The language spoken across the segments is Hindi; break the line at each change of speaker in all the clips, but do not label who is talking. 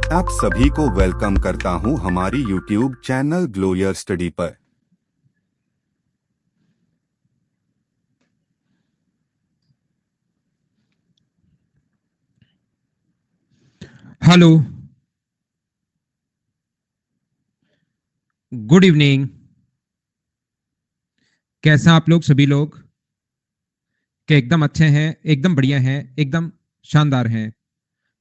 आप सभी को वेलकम करता हूं हमारी YouTube channel glow your study पर।
Hello, good evening. कैसे हैं आप लोग सभी लोग? क्या एकदम अच्छे हैं, एकदम बढ़िया हैं, एकदम शानदार हैं?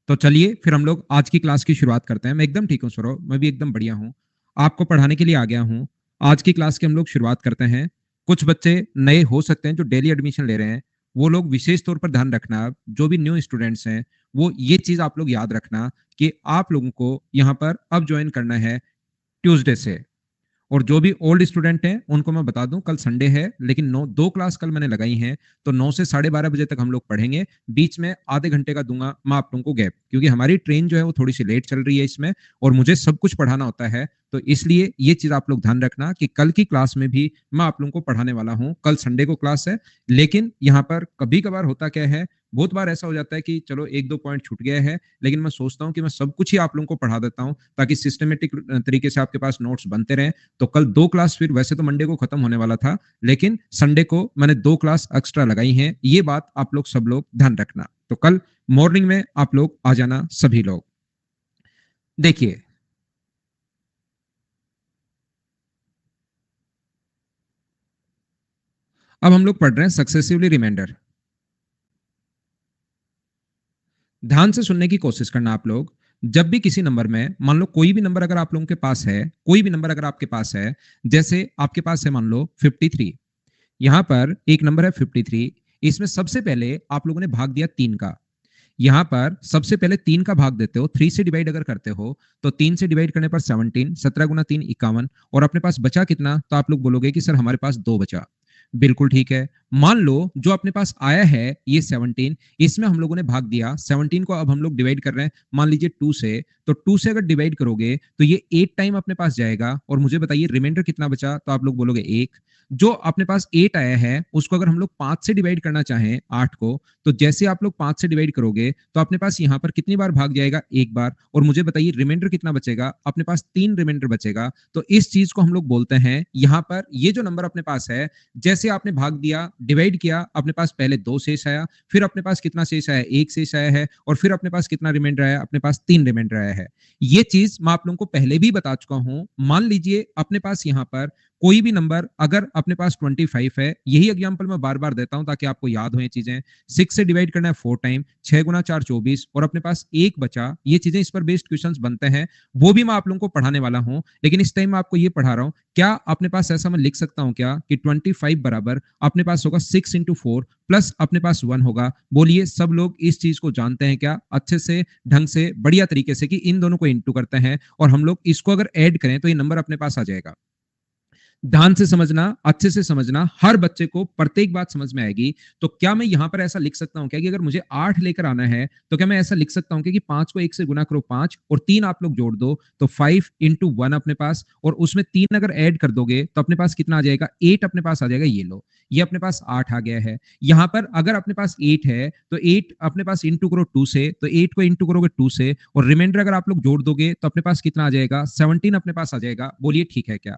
तो चलिए फिर हम लोग आज की क्लास की शुरुआत करते हैं। मैं एकदम ठीक हूँ सौरभ, मैं भी एकदम बढ़िया हूँ। आपको पढ़ाने के लिए आ गया हूँ। आज की क्लास की हम लोग शुरुआत करते हैं। कुछ बच्चे नए हो सकते हैं जो डेली एडमिशन ले रहे हैं, वो लोग विशेष तौर पर ध्यान रखना। जो भी न्यू स्टूडेंट्स हैं, वो ये चीज आप लोग याद रखना कि आप लोगों को यहाँ पर अब ज्वाइन करना है ट्यूसडे से। और जो भी ओल्ड स्टूडेंट हैं उनको मैं बता दूं, कल संडे है लेकिन 2 क्लास कल मैंने लगाई हैं, तो 9 से 12:30 बजे तक हम लोग पढ़ेंगे। बीच में आधे घंटे का दूंगा मैं आप लोगों को गैप, क्योंकि हमारी ट्रेन जो है वो थोड़ी सी लेट चल रही है इसमें, और मुझे सब कुछ पढ़ाना होता है। तो इसलिए ये चीज आप लोग ध्यान रखना कि कल की क्लास में भी मैं आप लोगों को पढ़ाने वाला हूँ। कल संडे को क्लास है, लेकिन यहाँ पर कभी कभार होता क्या है, बहुत बार ऐसा हो जाता है कि चलो 1-2 पॉइंट छूट गया है, लेकिन मैं सोचता हूँ कि मैं सब कुछ ही आप लोगों को पढ़ा देता हूँ ताकि सिस्टमेटिक तरीके से आपके पास नोट्स बनते रहें। तो कल 2 क्लास, फिर वैसे तो मंडे को खत्म होने वाला था, लेकिन संडे को मैंने 2 क्लास एक्स्ट्रा लगाई हैं। ये बात आप लोग सब लोग ध्यान रखना। तो कल मॉर्निंग में आप लोग आ जाना सभी लोग। देखिए, अब हम लोग पढ़ रहे हैं सक्सेसिवली रिमाइंडर। ध्यान से सुनने की कोशिश करना आप लोग। जब भी किसी नंबर में, मान लो कोई भी नंबर अगर आप लोगों के पास है, कोई भी नंबर अगर आपके पास है, जैसे आपके पास है मान लो 53, यहां पर एक नंबर है 53। इसमें सबसे पहले आप लोगों ने भाग दिया 3 का। यहां पर सबसे पहले 3 का भाग देते हो, 3 से डिवाइड अगर करते हो तो 3 से डिवाइड करने पर 17, 17 × 3 51, और अपने पास बचा कितना? तो आप लोग बोलोगे कि सर हमारे पास 2 बचा। बिल्कुल ठीक है। मान लो जो अपने पास आया है ये 17, इसमें हम लोगों ने भाग दिया 17 को। अब हम लोग डिवाइड कर रहे हैं मान लीजिए 2 से, तो 2 से अगर डिवाइड करोगे तो ये 8 टाइम अपने पास जाएगा, और मुझे बताइए रिमाइंडर कितना बचा? तो आप लोग बोलोगे 1। जो अपने पास 8 आया है उसको अगर हम लोग 5 से डिवाइड करना चाहें 8 को, तो जैसे आप लोग 5 से डिवाइड करोगे तो अपने पास यहां पर कितनी बार भाग जाएगा? एक बार। और मुझे बताइए रिमाइंडर कितना बचेगा? अपने पास 3 रिमाइंडर बचेगा। तो इस चीज को हम लोग बोलते हैं यहां पर, ये जो नंबर अपने पास है, जैसे आपने भाग दिया, डिवाइड किया, अपने पास पहले 2 शेष आया, फिर अपने पास कितना शेष आया? 1 शेष आया है, और फिर अपने पास कितना रिमाइंडर आया? अपने पास 3 रिमाइंडर आया है। ये चीज मैं आप लोगों को पहले भी बता चुका हूं। मान लीजिए अपने पास यहां पर कोई भी नंबर अगर अपने पास 25 है, यही एग्जांपल मैं बार बार देता हूं ताकि आपको याद हो ये चीजें। 6 से डिवाइड करना है 4 टाइम, 6 × 4 24, और अपने पास 1 बचा। ये चीजें इस पर बेस्ड क्वेश्चंस बनते हैं, वो भी मैं आप लोगों को पढ़ाने वाला हूं, लेकिन इस टाइम मैं आपको ये पढ़ा रहा हूं। क्या अपने पास ऐसा मैं लिख सकता हूं क्या कि 25 बराबर अपने पास होगा 6 × 4 प्लस अपने पास 1 होगा? बोलिए, सब लोग इस चीज को जानते हैं क्या? अच्छे से, ढंग से, बढ़िया तरीके से, कि इन दोनों को इंटू करते हैं और हम लोग इसको अगर ऐड करें तो ये नंबर अपने पास आ जाएगा। ध्यान से समझना, अच्छे से समझना, हर बच्चे को प्रत्येक बात समझ में आएगी। तो क्या मैं यहां पर ऐसा लिख सकता हूं क्या कि अगर मुझे 8 लेकर आना है तो क्या मैं ऐसा लिख सकता हूं क्या कि 5 को 1 से गुना करो 5, और 3 आप लोग जोड़ दो तो 5 × 1 अपने पास, और उसमें 3 अगर ऐड कर दोगे तो अपने पास कितना आ जाएगा? 8 अपने पास आ जाएगा। ये लो, ये अपने पास 8 आ गया है। यहां पर अगर अपने पास 8 है तो 8 अपने पास इंटू करो 2 से, तो 8 को इंटू करोगे 2 से, और रिमाइंडर अगर आप लोग जोड़ दोगे तो अपने पास कितना आ जाएगा? 17 अपने पास आ जाएगा। बोलिए ठीक है क्या?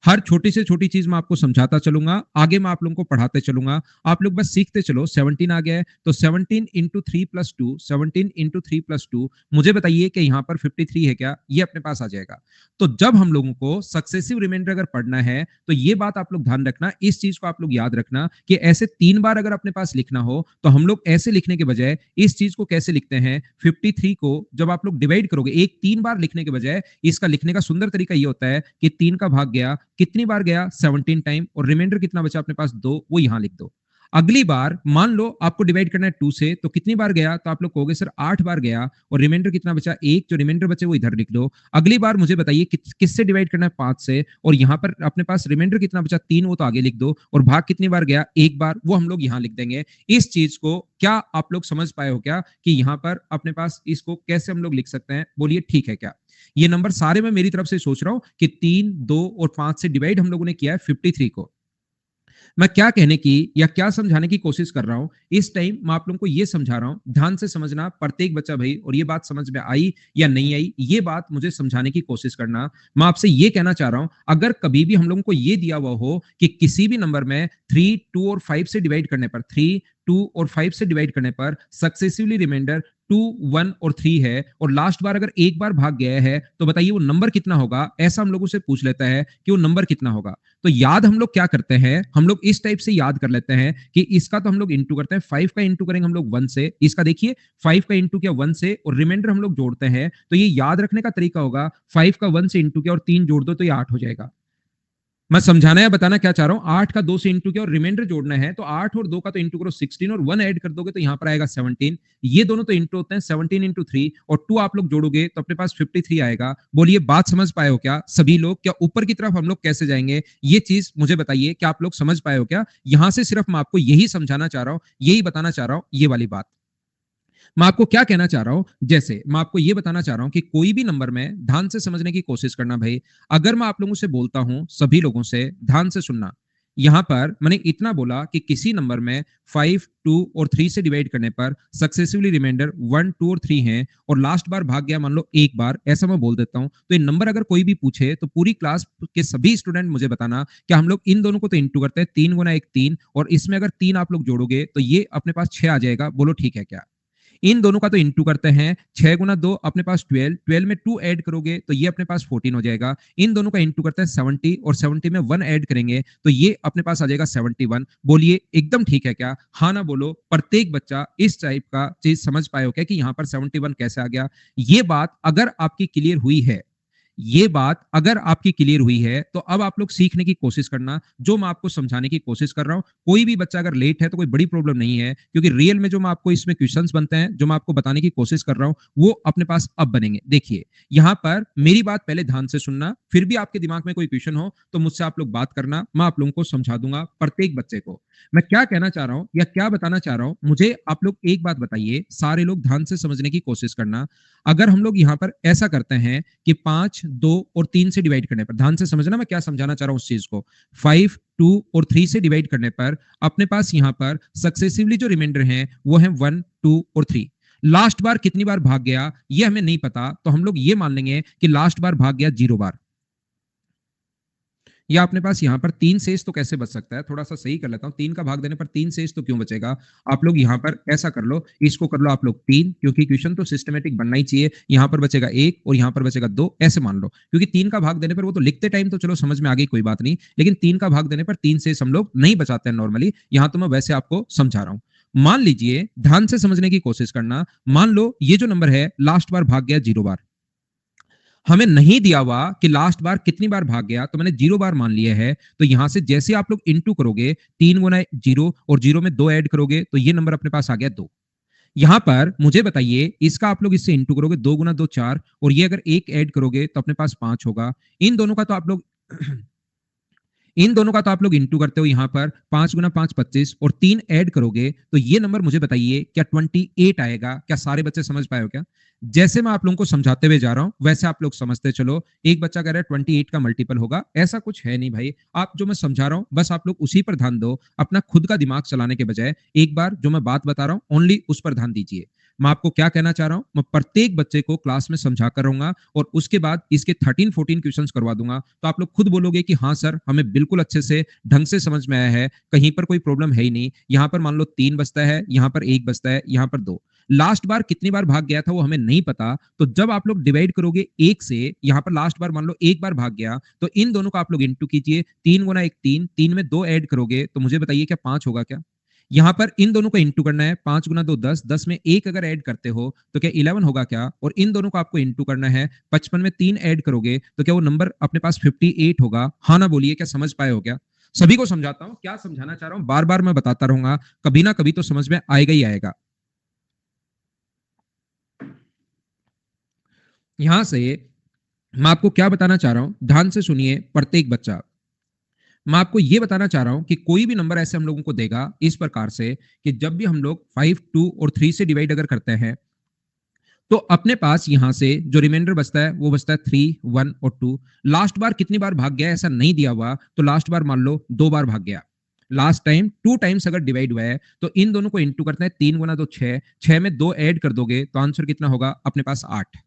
हर छोटी से छोटी चीज मैं आपको समझाता चलूंगा, आगे मैं आप लोगों को पढ़ाते चलूंगा। आप लोग बस सीखते चलो। 17 आ गया है तो 17 × 3 + 2, 17 × 3 + 2, मुझे बताइए कि यहाँ पर 53 है क्या? ये अपने पास आ जाएगा। तो जब हम लोगों को सक्सेसिव रिमाइंडर अगर पढ़ना है तो ये बात आप लोग ध्यान रखना, इस चीज को आप लोग याद रखना कि ऐसे 3 बार अगर अपने पास लिखना हो तो हम लोग ऐसे लिखने के बजाय इस चीज को कैसे लिखते हैं? 53 को जब आप लोग डिवाइड करोगे, एक 3 बार लिखने के बजाय इसका लिखने का सुंदर तरीका ये होता है कि 3 का भाग गया, कितनी बार गया? 17 टाइम, और रिमाइंडर कितना बचा अपने पास? 2, वो यहां लिख दो। अगली बार मान लो आपको डिवाइड करना है 2 से, तो कितनी बार गया? तो आप लोग कहोगे सर 8 बार गया, और रिमाइंडर कितना बचा? 1। जो रिमाइंडर बचे वो इधर लिख दो। अगली बार मुझे बताइए किससे डिवाइड करना है? 5 से, और यहां पर अपने पास रिमाइंडर कितना बचा? 3, वो तो आगे लिख दो, और भाग कितनी बार गया? 1 बार, वो हम लोग यहां लिख देंगे। इस चीज को क्या आप लोग समझ पाए हो क्या कि यहां पर अपने पास इसको कैसे हम लोग लिख सकते हैं? बोलिए ठीक है क्या? ये नंबर सारे मैं मेरी तरफ से सोच रहा हूं कि 3, 2 और 5 से डिवाइड हम लोगों ने किया है 53 को। मैं क्या कहने की या क्या समझाने की कोशिश कर रहा हूं, इस टाइम मैं आप लोगों को ये समझा रहा हूं, ध्यान से समझना प्रत्येक बच्चा भाई, और ये बात समझ में आई या नहीं आई, ये बात मुझे समझाने की कोशिश करना। मैं आपसे ये कहना चाह रहा हूं, अगर कभी भी हम लोगों को ये दिया हुआ हो कि किसी भी नंबर में 3, 2 और 5 से डिवाइड करने पर, 3, 2 और 5 से डिवाइड करने पर सक्सेसिवली रिमाइंडर 2, 1 और 3 है, और लास्ट बार अगर एक बार भाग गया है, तो बताइए वो नंबर कितना होगा। ऐसा हम लोगों से पूछ लेता है कि वो नंबर कितना होगा। तो याद हम लोग क्या करते हैं, हम लोग इस टाइप से याद कर लेते हैं कि इसका तो हम लोग इंटू करते हैं, 5 का इंटू करेंगे हम लोग 1 से, इसका देखिए 5 का इंटू किया 1 से और रिमाइंडर हम लोग जोड़ते हैं। तो ये याद रखने का तरीका होगा, 5 का 1 से इंटू किया और 3 जोड़ दो तो ये 8 हो जाएगा। मैं समझाना या बताना क्या चाह रहा हूं, 8 का 2 से इंटू किया और रिमाइंडर जोड़ना है, तो 8 और 2 का तो इंटू करो 16 और 1 ऐड कर दोगे तो यहां पर आएगा 17। ये दोनों तो इंटू होते हैं, 17 इंटू 3 और 2 आप लोग जोड़ोगे तो अपने पास 53 आएगा। बोलिए बात समझ पाए हो क्या सभी लोग? क्या ऊपर की तरफ हम लोग कैसे जाएंगे, ये चीज मुझे बताइए, क्या आप लोग समझ पाए हो क्या? यहां से सिर्फ मैं आपको यही समझाना चाह रहा हूं, यही बताना चाह रहा हूं, ये वाली बात। मैं आपको क्या कहना चाह रहा हूं, जैसे मैं आपको यह बताना चाह रहा हूं कि कोई भी नंबर में ध्यान से समझने की कोशिश करना भाई। अगर मैं आप लोगों से बोलता हूं, सभी लोगों से ध्यान से सुनना, यहां पर मैंने इतना बोला कि किसी नंबर में 5, 2 और 3 से डिवाइड करने पर सक्सेसिवली रिमाइंडर 1, 2 और 3 हैं, और लास्ट बार भाग गया मान लो एक बार, ऐसा मैं बोल देता हूं। तो ये नंबर अगर कोई भी पूछे तो पूरी क्लास के सभी स्टूडेंट मुझे बताना कि हम लोग इन दोनों को तो इंटू करते हैं, 3 गुना 1 3, और इसमें अगर 3 आप लोग जोड़ोगे तो ये अपने पास 6 आ जाएगा। बोलो ठीक है क्या? इन दोनों का तो इंटू करते हैं, 6 गुना 2 अपने पास 12, 12 में 2 ऐड करोगे तो ये अपने पास 14 हो जाएगा। इन दोनों का इंटू करते हैं 70, और 70 में 1 ऐड करेंगे तो ये अपने पास आ जाएगा 71। बोलिए एकदम ठीक है क्या? हाँ ना बोलो। प्रत्येक बच्चा इस टाइप का चीज समझ पाए हो क्या कि यहाँ पर 71 कैसे आ गया? ये बात अगर आपकी क्लियर हुई है, ये बात अगर आपकी क्लियर हुई है, तो अब आप लोग सीखने की कोशिश करना, जो मैं आपको समझाने की कोशिश कर रहा हूं। कोई भी बच्चा अगर लेट है तो कोई बड़ी प्रॉब्लम नहीं है, क्योंकि रियल में जो मैं आपको इसमें क्वेश्चंस बनते हैं, जो मैं आपको बताने की कोशिश कर रहा हूं, वो अपने पास अब बनेंगे। देखिए यहां पर मेरी बात पहले ध्यान से सुनना, फिर भी आपके दिमाग में कोई क्वेश्चन हो तो मुझसे आप लोग बात करना, मैं आप लोगों को समझा दूंगा प्रत्येक बच्चे को। मैं क्या कहना चाह रहा हूं या क्या बताना चाह रहा हूं, मुझे आप लोग एक बात बताइए, सारे लोग ध्यान से समझने की कोशिश करना। अगर हम लोग यहां पर ऐसा करते हैं कि 5, 2 और 3 से डिवाइड करने पर, ध्यान से समझना मैं क्या समझाना चाह रहा हूं उस चीज को, 5, 2 और 3 से डिवाइड करने पर अपने पास यहां पर सक्सेसिवली जो रिमाइंडर हैं वो है 1, 2 और 3। लास्ट बार कितनी बार भाग गया ये हमें नहीं पता, तो हम लोग ये मान लेंगे कि लास्ट बार भाग गया 0 बार। या अपने पास यहाँ पर 3 शेष तो कैसे बच सकता है, थोड़ा सा सही कर लेता हूँ। 3 का भाग देने पर 3 शेष तो क्यों बचेगा? आप लोग यहाँ पर ऐसा कर लो, इसको कर लो आप लोग 3, क्योंकि क्वेश्चन तो सिस्टमेटिक बनना ही चाहिए। यहाँ पर बचेगा 1 और यहाँ पर बचेगा 2, ऐसे मान लो, क्योंकि 3 का भाग देने पर वो तो लिखते टाइम तो चलो समझ में आ गई, कोई बात नहीं, लेकिन 3 का भाग देने पर 3 शेष हम लोग नहीं बचाते हैं नॉर्मली। यहाँ तो मैं वैसे आपको समझा रहा हूँ। मान लीजिए, ध्यान से समझने की कोशिश करना, मान लो ये जो नंबर है लास्ट बार भाग गया 0 बार। हमें नहीं दिया हुआ कि लास्ट बार कितनी बार भाग गया, तो मैंने 0 बार मान लिया है। तो यहां से जैसे आप लोग इंटू करोगे, 3 गुना 0 और 0 में 2 ऐड करोगे तो ये नंबर अपने पास आ गया 2। यहां पर मुझे बताइए, इसका आप लोग इससे इंटू करोगे, 2 गुना 2 4, और ये अगर एक ऐड करोगे तो अपने पास 5 होगा। इन दोनों का तो आप लोग इन दोनों का तो आप लोग इंटू करते हो, यहां पर 5 गुना 5 25, और 3 ऐड करोगे तो ये नंबर मुझे बताइए क्या 28 आएगा? क्या सारे बच्चे समझ पाए हो क्या? जैसे मैं आप लोगों को समझाते हुए जा रहा हूं वैसे आप लोग समझते चलो। एक बच्चा कह रहा है 28 का मल्टीपल होगा, ऐसा कुछ है नहीं भाई। आप जो मैं समझा रहा हूं बस आप लोग उसी पर ध्यान दो, अपना खुद का दिमाग चलाने के बजाय एक बार जो मैं बात बता रहा हूं ओनली उस पर ध्यान दीजिए। मैं आपको क्या कहना चाह रहा हूं, मैं प्रत्येक बच्चे को क्लास में समझा कर रहूंगा, और उसके बाद इसके 13-14 क्वेश्चंस करवा दूंगा, तो आप लोग खुद बोलोगे कि हाँ सर हमें बिल्कुल अच्छे से ढंग से समझ में आया है, कहीं पर कोई प्रॉब्लम है ही नहीं। यहां पर मान लो 3 बचता है, यहां पर 1 बचता है, यहां पर 2। लास्ट बार कितनी बार भाग गया था वो हमें नहीं पता, तो जब आप लोग डिवाइड करोगे 1 से, यहां पर लास्ट बार मान लो 1 बार भाग गया, तो इन दोनों का आप लोग इंटू कीजिए, 3 गुना 1 3, 3 में 2 ऐड करोगे तो मुझे बताइए क्या 5 होगा क्या? यहां पर इन दोनों को इंटू करना है, 5 गुना 2 10, 10 में 1 अगर ऐड करते हो तो क्या 11 होगा क्या? और इन दोनों को आपको इंटू करना है, 55 में 3 ऐड करोगे तो क्या वो नंबर अपने पास 58 होगा? हाँ ना बोलिए, क्या समझ पाए हो क्या? सभी को समझाता हूं, क्या समझाना चाह रहा हूं बार बार मैं बताता रहूंगा, कभी ना कभी तो समझ में आएगा ही आएगा। यहां से मैं आपको क्या बताना चाह रहा हूं, ध्यान से सुनिए प्रत्येक बच्चा। मैं आपको यह बताना चाह रहा हूं कि कोई भी नंबर ऐसे हम लोगों को देगा इस प्रकार से कि जब भी हम लोग 5, 2 और 3 से डिवाइड अगर करते हैं, तो अपने पास यहां से जो रिमाइंडर बचता है वो बचता है 3, 1 और 2। लास्ट बार कितनी बार भाग गया ऐसा नहीं दिया हुआ, तो लास्ट बार मान लो 2 बार भाग गया। लास्ट टाइम 2 टाइम्स अगर डिवाइड हुआ है तो इन दोनों को इंटू करते हैं, 3 गुना 2 6, 6 में 2 ऐड कर दोगे तो आंसर कितना होगा अपने पास 8।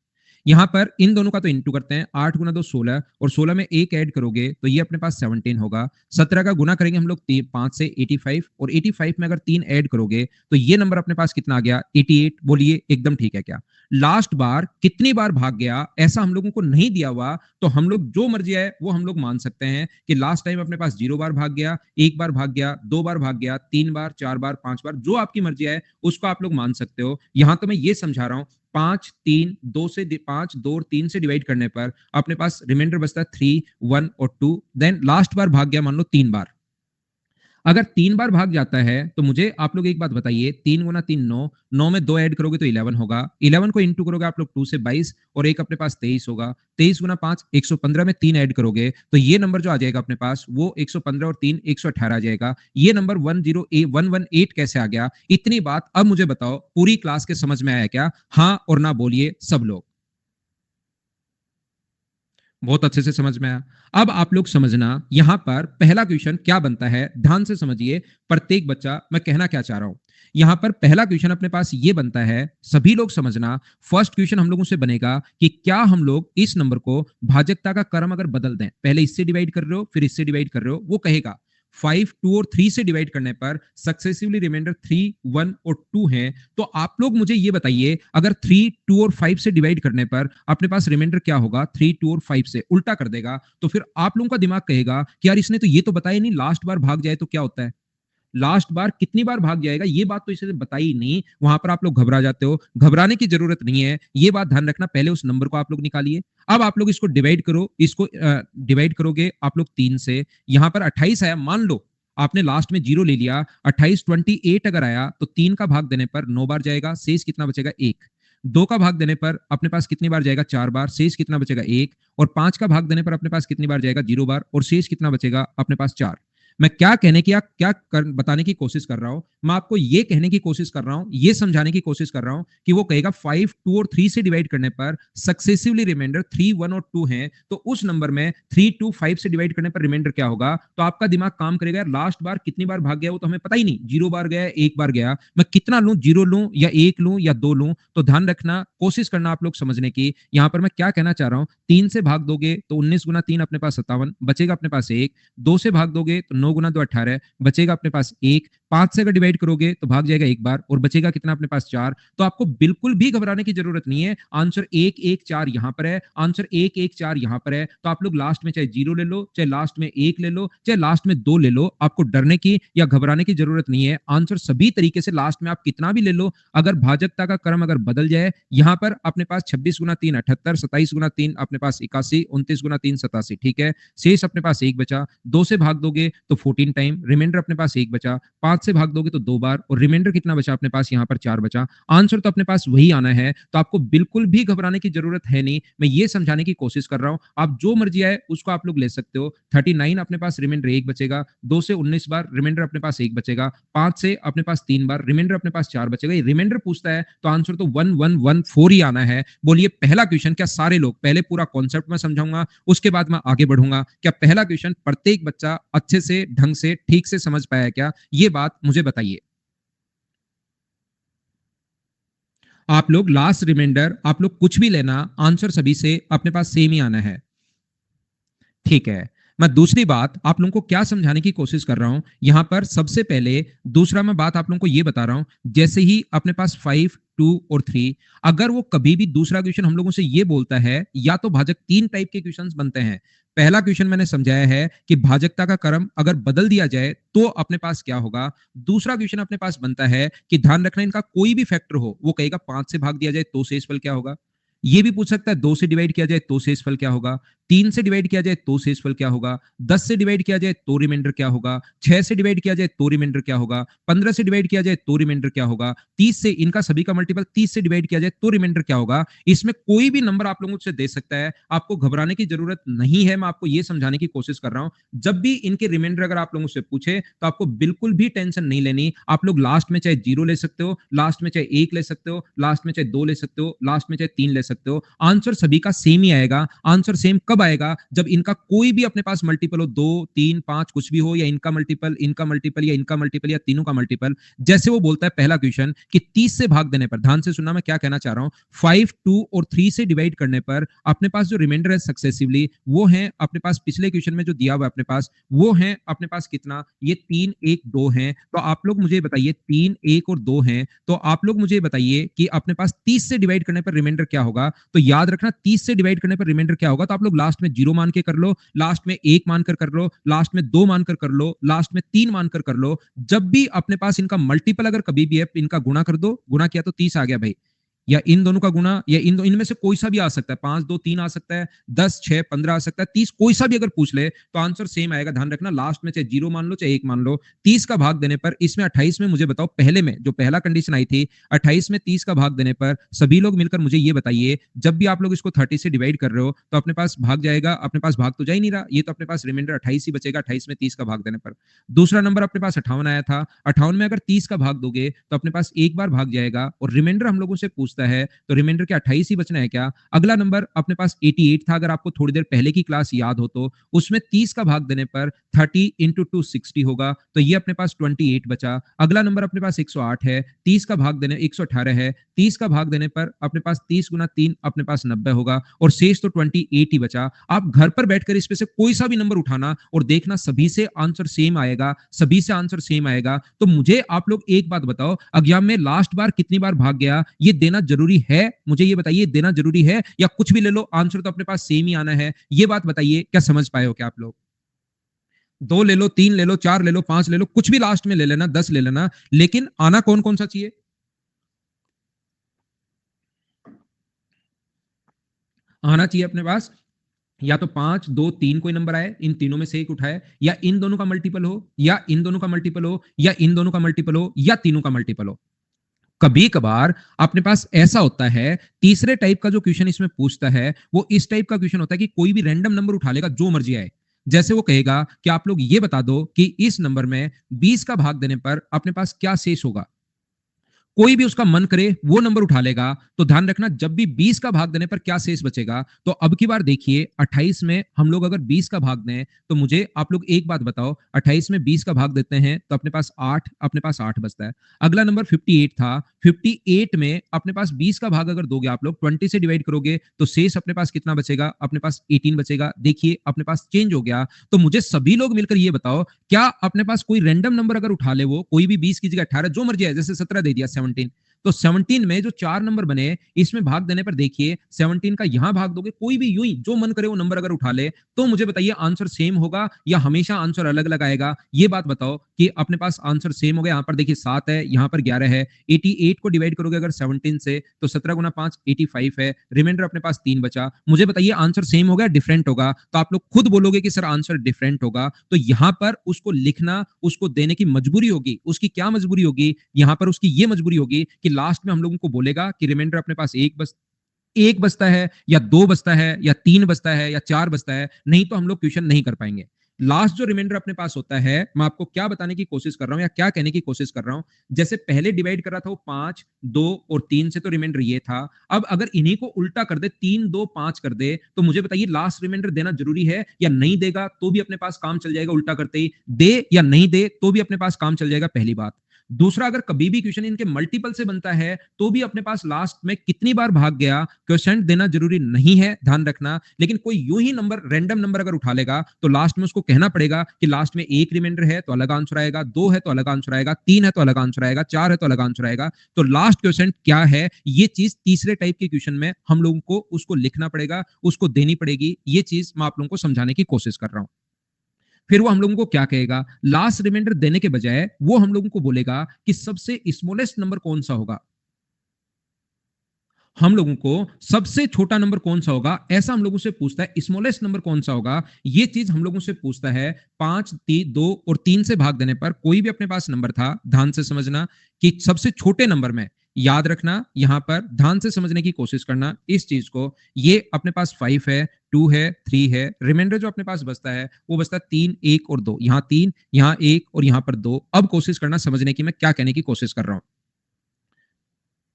यहां पर इन दोनों का तो इंटू करते हैं, 8 गुना 2 16 और 16 में एक ऐड करोगे तो ये अपने पास 17 होगा। 17 का गुना करेंगे हम लोग 5 से 85 और 85 में अगर 3 ऐड करोगे तो ये नंबर अपने पास कितना आ गया 88। बोलिए एकदम ठीक है क्या? लास्ट बार कितनी बार भाग गया ऐसा हम लोगों को नहीं दिया हुआ, तो हम लोग जो मर्जी है वो हम लोग मान सकते हैं कि लास्ट टाइम अपने पास 0 बार भाग गया, 1 बार भाग गया, 2 बार भाग गया, 3 बार, 4 बार, 5 बार, जो आपकी मर्जी है उसको आप लोग मान सकते हो। यहां तो मैं ये समझा रहा हूं 5 3 2 से 5 2 और 3 से डिवाइड करने पर अपने पास रिमाइंडर बचता है 3 1 और 2। देन लास्ट बार भाग गया मान लो 3 बार। अगर 3 बार भाग जाता है तो मुझे आप लोग एक बात बताइए, 3 गुना 3 9, 9 में 2 ऐड करोगे तो 11 होगा। 11 को इंटू करोगे आप लोग 2 से 22 और एक अपने पास 23 होगा। 23 गुना 5 115 में 3 ऐड करोगे तो ये नंबर जो आ जाएगा अपने पास वो 115 और 3 118 आ जाएगा। ये नंबर 118 कैसे आ गया? इतनी बात अब मुझे बताओ पूरी क्लास के समझ में आया क्या? हाँ और ना बोलिए सब लोग। बहुत अच्छे से समझ में आया। अब आप लोग समझना यहां पर पहला क्वेश्चन क्या बनता है, ध्यान से समझिए प्रत्येक बच्चा, मैं कहना क्या चाह रहा हूं। यहां पर पहला क्वेश्चन अपने पास ये बनता है, सभी लोग समझना। फर्स्ट क्वेश्चन हम लोगों से बनेगा कि क्या हम लोग इस नंबर को भाजकता का क्रम अगर बदल दें, पहले इससे डिवाइड कर रहे हो फिर इससे डिवाइड कर रहे हो, वो कहेगा 5 2 और 3 से डिवाइड करने पर सक्सेसिवली रिमाइंडर 3 1 और 2 हैं। तो आप लोग मुझे ये बताइए अगर 3 2 और 5 से डिवाइड करने पर अपने पास रिमाइंडर क्या होगा? 3 2 और 5 से उल्टा कर देगा तो फिर आप लोगों का दिमाग कहेगा कि यार इसने तो ये तो बताया नहीं लास्ट बार भाग जाए तो क्या होता है, लास्ट बार कितनी बार भाग जाएगा, ये बात तो इसे बताई नहीं। वहां पर आप लोग घबरा जाते हो, घबराने की जरूरत नहीं है। ये बात ध्यान रखना, पहले उस नंबर को आप लोग निकालिए। अब आप लोग इसको डिवाइड करो, इसको डिवाइड करोगे आप लोग 3 से। यहां पर 28 आया, मान लो आपने लास्ट में 0 ले लिया, 28 28 अगर आया तो 3 का भाग देने पर 9 बार जाएगा, शेष कितना बचेगा 1। 2 का भाग देने पर अपने पास कितनी बार जाएगा 4 बार, शेष कितना बचेगा 1। और 5 का भाग देने पर अपने पास कितनी बार जाएगा 0 बार और शेष कितना बचेगा अपने पास 4। मैं क्या कहने की बताने की कोशिश कर रहा हूं, मैं आपको ये कहने की कोशिश कर रहा हूं, ये समझाने की कोशिश कर रहा हूं कि वो कहेगा 5 2 और 3 से डिवाइड करने पर सक्सेसिवली रिमाइंडर 3 1 और 2 हैं, तो उस नंबर में 3 2 5 से डिवाइड करने पर रिमाइंडर क्या होगा? तो आपका दिमाग काम करेगा, यार लास्ट बार कितनी बार भाग गया वो तो हमें पता ही नहीं, 0 बार गया 1 बार गया, मैं कितना लूं, 0 लूं या 1 लूं या 2 लूं? तो ध्यान रखना, कोशिश करना आप लोग समझने की। यहां पर मैं क्या कहना चाह रहा हूं, 3 से भाग दोगे तो 19 गुना 3 अपने पास 57 बचेगा अपने पास 1। 2 से भाग दोगे तो 9 गुना 2 18 बचेगा अपने पास 1। 5 से अगर डिवाइड करोगे तो भाग जाएगा 1 बार और बचेगा कितना अपने पास 4। तो आपको बिल्कुल भी घबराने की जरूरत नहीं है, आंसर 1 1 4 यहां पर है, आंसर 1 1 4 यहां पर है। तो आप लोग लास्ट में चाहे 0 ले लो, चाहे लास्ट में 1 ले लो, चाहे लास्ट में 2 ले लो, आपको डरने की या घबराने की जरूरत नहीं है। आंसर सभी तरीके से लास्ट में आप कितना भी ले लो, अगर भाजकता का क्रम अगर बदल जाए, यहां पर अपने पास 26 गुना 3 78, 27 गुना 3 अपने पास 81, 29 गुना 3 87, ठीक है। शेष अपने पास 1 बचा। 2 से भाग दोगे तो 14 टाइम, रिमाइंडर अपने पास 1 बचा। 5 से भाग दोगे तो 2 बार और रिमाइंडर कितना बचा अपने पास? यहाँ पर 4 बचा। आंसर तो अपने पास वही आना है, तो आपको बिल्कुल भी घबराने की जरूरत है नहीं। मैं ये समझाने की कोशिश कर रहा हूं, आप जो मर्जी आए उसको आप लोग ले सकते हो। 39 अपने पास रिमाइंडर 1 बचेगा। 2 से 19 बार रिमाइंडर अपने पास 1 बचेगा। 5 से अपने पास 3 बार रिमाइंडर अपने पास 4 बचेगा। ये रिमाइंडर पूछता है तो आंसर तो 1114 ही आना है। बोलिए पहला क्वेश्चन क्या सारे लोग, पहले पूरा कॉन्सेप्ट में समझाऊंगा उसके बाद मैं आगे बढ़ूंगा, क्या पहला क्वेश्चन प्रत्येक बच्चा अच्छे से ढंग से ठीक से समझ पाया क्या? ये बात मुझे बताइए। आप लोग लास्ट रिमाइंडर आप लोग कुछ भी लेना, आंसर सभी से अपने पास सेम ही आना है, ठीक है। मैं दूसरी बात आप लोगों को क्या समझाने की कोशिश कर रहा हूं, यहां पर सबसे पहले दूसरा मैं बात आप लोगों को यह बता रहा हूं, जैसे ही अपने पास 5 2 और 3, अगर वो कभी भी दूसरा क्वेश्चन हम लोगों से ये बोलता है, या तो भाजक 3 टाइप के क्वेश्चंस बनते हैं। पहला क्वेश्चन मैंने समझाया है कि भाजकता का क्रम अगर बदल दिया जाए तो अपने पास क्या होगा। दूसरा क्वेश्चन अपने पास बनता है कि ध्यान रखना इनका कोई भी फैक्टर हो, वो कहेगा 5 से भाग दिया जाए तो शेषफल क्या होगा। ये भी पूछ सकता है 2 से डिवाइड किया जाए तो शेषफल क्या होगा, 3 से डिवाइड किया जाए तो शेषफल क्या होगा, 10 से डिवाइड किया जाए तो रिमाइंडर क्या होगा, 6 से डिवाइड किया जाए तो रिमाइंडर क्या होगा, 15 से डिवाइड किया जाए तो रिमाइंडर क्या होगा, 30 से इनका सभी का मल्टीपल 30 से डिवाइड किया जाए तो रिमाइंडर क्या होगा। इसमें कोई भी नंबर आप लोगों से दे सकता है, आपको घबराने की जरूरत नहीं है। मैं आपको यह समझाने की कोशिश कर रहा हूं, जब भी इनके रिमाइंडर अगर आप लोगों से पूछे तो आपको बिल्कुल भी टेंशन नहीं लेनी। आप लोग लास्ट में चाहे 0 ले सकते हो, लास्ट में चाहे 1 ले सकते हो, लास्ट में चाहे 2 ले सकते हो, लास्ट में चाहे 3 ले सकते हो, आंसर सभी का सेम ही आएगा। आंसर सेम कब कब आएगा, जब इनका कोई भी अपने पास मल्टीपल हो, 2, 3, 5 कुछ भी हो, या इनका मल्टीपल, इनका मल्टीपल, या इनका मल्टीपल, या तीनों का मल्टीपल। जैसे वो बोलता है पहला क्वेश्चन कि 30 से भाग देने पर, ध्यान से सुनना मैं क्या कहना चाह रहा हूं, 5, 2 और 3 से डिवाइड करने पर अपने पास जो रिमाइंडर है सक्सेसिवली, वो है अपने पास पिछले क्वेश्चन में जो दिया हुआ है अपने पास, वो है अपने पास कितना, ये 3, 1, 2 है। तो आप लोग मुझे बताइए 3, 1 और 2 हैं, तो आप लोग मुझे बताइए कि अपने पास 30 से डिवाइड करने पर रिमाइंडर क्या होगा। तो याद रखना 30 से डिवाइड करने पर रिमाइंडर क्या होगा, तो आप लोग लास्ट में 0 मान के कर लो, लास्ट में 1 मानकर कर लो, लास्ट में 2 मानकर कर लो, लास्ट में 3 मानकर कर लो। जब भी अपने पास इनका मल्टीपल अगर कभी भी है, इनका गुणा कर दो, गुणा किया तो 30 आ गया भाई, या इन दोनों का गुणा, या इनमें से कोई सा भी आ सकता है, 5, 2, 3 आ सकता है, 10, 6, 15 आ सकता है, 30 कोई सा भी अगर पूछ ले तो आंसर सेम आएगा। ध्यान रखना लास्ट में चाहे 0 मान लो चाहे 1 मान लो, 30 का भाग देने पर, इसमें 28 में मुझे बताओ, पहले में जो पहला कंडीशन आई थी 28 में 30 का भाग देने पर, सभी लोग मिलकर मुझे ये बताइए, जब भी आप लोग इसको 30 से डिवाइड कर रहे हो तो अपने पास भाग जाएगा, अपने पास भाग तो जा ही नहीं रहा, ये तो अपने पास रिमाइंडर 28 ही बचेगा 28 में 30 का भाग देने पर। दूसरा नंबर अपने पास 58 आया था, 58 में अगर 30 का भाग दोगे तो अपने पास एक बार भाग जाएगा, और रिमाइंडर हम लोगों से पूछता है तो रिमाइंडर के 28 ही बचना है क्या। अगला नंबर अपने पास 88 था, अगर आपको थोड़ी देर पहले की क्लास याद हो तो, उसमें 30 का भाग देने पर 30 इंटू 2 60 होगा, तो ये अपने पास 28 बचा। अगला नंबर अपने पास 108 है, 30 का भाग देने 118 है, 30 का भाग देने पर अपने पास 30 गुना 3 अपने पास 90 होगा, और शेष तो 28 ही बचा। आप घर पर बैठकर इसमें से कोई सा भी नंबर उठाना और देखना सभी से आंसर सेम आएगा, सभी से आंसर सेम आएगा। तो मुझे आप लोग एक बात बताओ, एग्जाम में लास्ट बार कितनी बार भाग गया, ये देना जरूरी है, मुझे ये बताइए देना जरूरी है, या कुछ भी ले लो आंसर तो अपने पास सेम ही आना है। ये बात बताइए, क्या समझ पाए हो क्या आप लोग। 2 ले लो, 3 ले लो, 4 ले लो, 5 ले लो, कुछ भी लास्ट में ले लेना, 10 ले लेना, लेकिन आना कौन कौन सा चाहिए। आना चाहिए अपने पास या तो 5, 2, 3 कोई नंबर आए, इन तीनों में से एक उठाए, या इन दोनों का मल्टीपल हो, या इन दोनों का मल्टीपल हो, या इन दोनों का मल्टीपल हो, या तीनों का मल्टीपल हो। कभी कभार अपने पास ऐसा होता है, तीसरे टाइप का जो क्वेश्चन इसमें पूछता है वो इस टाइप का क्वेश्चन होता है कि कोई भी रैंडम नंबर उठा लेगा जो मर्जी आए। जैसे वो कहेगा कि आप लोग ये बता दो कि इस नंबर में 20 का भाग देने पर अपने पास क्या शेष होगा। कोई भी उसका मन करे वो नंबर उठा लेगा। तो ध्यान रखना जब भी 20 का भाग देने पर क्या शेष बचेगा। तो अब की बार देखिए 28 में हम लोग अगर 20 का भाग दें तो मुझे आप लोग एक बात बताओ, 28 में 20 का भाग देते हैं तो अपने पास 8, अपने पास 8 बचता है। अगला नंबर 58 था, 58 में अपने पास 20 का भाग अगर दोगे आप लोग 20 से डिवाइड करोगे तो शेष अपने पास कितना बचेगा, अपने पास 18 बचेगा। देखिए अपने पास चेंज हो गया। तो मुझे सभी लोग मिलकर ये बताओ, क्या अपने पास कोई रैंडम नंबर अगर उठा ले, वो कोई भी 20 की जगह 18 जो मर्जी है, जैसे 17 दे दिया 17, तो 17 में जो 4 नंबर बने इसमें भाग देने पर देखिए 17 का यहां भाग दोगे, कोई भी यूं ही जो मन करे वो नंबर अगर उठा ले, तो मुझे बताइए आंसर सेम होगा या हमेशा आंसर अलग अलग आएगा। ये बात बताओ कि अपने पास आंसर सेम हो गया। यहां पर देखिए 7 है, यहां पर 11 है। 88 को डिवाइड करोगे अगर 17 से तो 17 गुना 5 85 है, रिमाइंडर अपने पास 3 बचा। मुझे बताइए आंसर सेम होगा डिफरेंट होगा। तो आप लोग खुद बोलोगे कि सर आंसर डिफरेंट होगा। तो यहां पर उसको लिखना, उसको देने की मजबूरी होगी। उसकी क्या मजबूरी होगी, यहां पर उसकी ये मजबूरी होगी कि लास्ट में हम लोगों को बोलेगा कि रिमाइंडर अपने पास एक बचता है, या 2 बचता है, या 3 बचता है, या 4 बचता है, नहीं तो हम लोग क्वेश्चन नहीं कर पाएंगे। लास्ट जो रिमाइंडर अपने पास होता है, मैं आपको क्या बताने की कोशिश कर रहा हूं या क्या कहने की कोशिश कर रहा हूं, जैसे पहले डिवाइड कर रहा था वो 5, 2 और 3 से, तो रिमाइंडर ये था। अब अगर इन्हीं को उल्टा कर दे, 3, 2, 5 कर दे, तो मुझे बताइए लास्ट रिमाइंडर देना जरूरी है या नहीं देगा तो भी अपने पास काम चल जाएगा। उल्टा करते ही दे या नहीं दे तो भी अपने पास काम चल जाएगा, पहली बात। दूसरा, अगर कभी भी क्वेश्चन इनके मल्टीपल से बनता है तो भी अपने पास लास्ट में कितनी बार भाग गया क्वेश्चन देना जरूरी नहीं है, ध्यान रखना। लेकिन कोई यूं ही नंबर, रैंडम नंबर अगर उठा लेगा तो लास्ट में उसको कहना पड़ेगा कि लास्ट में एक रिमाइंडर है तो अलग आंसर आएगा, 2 है तो अलग आंसर आएगा, 3 है तो अलग आंसर आएगा, 4 है तो अलग आंसर आएगा। तो लास्ट क्वेश्चन क्या है, ये चीज तीसरे टाइप के क्वेश्चन में हम लोगों को उसको लिखना पड़ेगा, उसको देनी पड़ेगी। ये चीज मैं आप लोगों को समझाने की कोशिश कर रहा हूं। फिर वो हम लोगों को क्या कहेगा, लास्ट रिमाइंडर देने के बजाय वो हम लोगों को बोलेगा कि सबसे स्मॉलेस्ट नंबर कौन सा होगा। हम लोगों को सबसे छोटा नंबर कौन सा होगा ऐसा हम लोगों से पूछता है। स्मॉलेस्ट नंबर कौन सा होगा ये चीज हम लोगों से पूछता है। 5, 3, 2 और 3 से भाग देने पर कोई भी अपने पास नंबर था, ध्यान से समझना कि सबसे छोटे नंबर में, याद रखना यहां पर ध्यान से समझने की कोशिश करना इस चीज को। ये अपने पास 5 है, 2 है, 3 है, रिमाइंडर जो अपने पास बचता है वो बचता है 3, 1 और 2। यहां 3, यहां 1 और यहां पर 2। अब कोशिश करना समझने की मैं क्या कहने की कोशिश कर रहा हूं।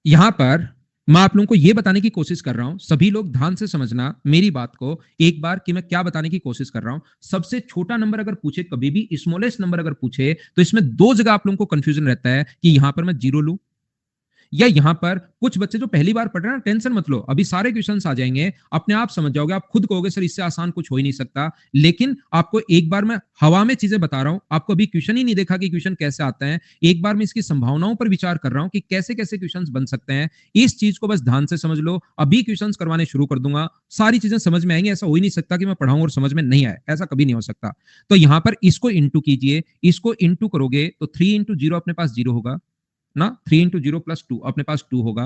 यहां पर मैं आप लोगों को ये बताने की कोशिश कर रहा हूं, सभी लोग ध्यान से समझना मेरी बात को एक बार कि मैं क्या बताने की कोशिश कर रहा हूं। सबसे छोटा नंबर अगर पूछे, कभी भी स्मॉलेस्ट नंबर अगर पूछे, तो इसमें दो जगह आप लोगों को कंफ्यूजन रहता है कि यहां पर मैं जीरो लूं या यहां पर कुछ बच्चे जो पहली बार पढ़ रहे हैं ना, टेंशन मत लो, अभी सारे क्वेश्चंस आ जाएंगे, अपने आप समझ जाओगे, आप खुद कहोगे सर इससे आसान कुछ हो ही नहीं सकता। लेकिन आपको एक बार मैं हवा में चीजें बता रहा हूं, आपको अभी क्वेश्चन ही नहीं देखा कि क्वेश्चन कैसे आता है, एक बार मैं इसकी संभावनाओं पर विचार कर रहा हूं कि कैसे कैसे क्वेश्चंस बन सकते हैं। इस चीज को बस ध्यान से समझ लो, अभी क्वेश्चंस करवाने शुरू कर दूंगा, सारी चीजें समझ में आएंगी। ऐसा हो ही नहीं सकता कि मैं पढ़ाऊं और समझ में नहीं आए, ऐसा कभी नहीं हो सकता। तो यहां पर इसको इंटू कीजिए, इसको इंटू करोगे तो 3 इंटू 0 अपने पास 0 होगा ना, 3 इंटू 0 प्लस 2 अपने पास 2 होगा।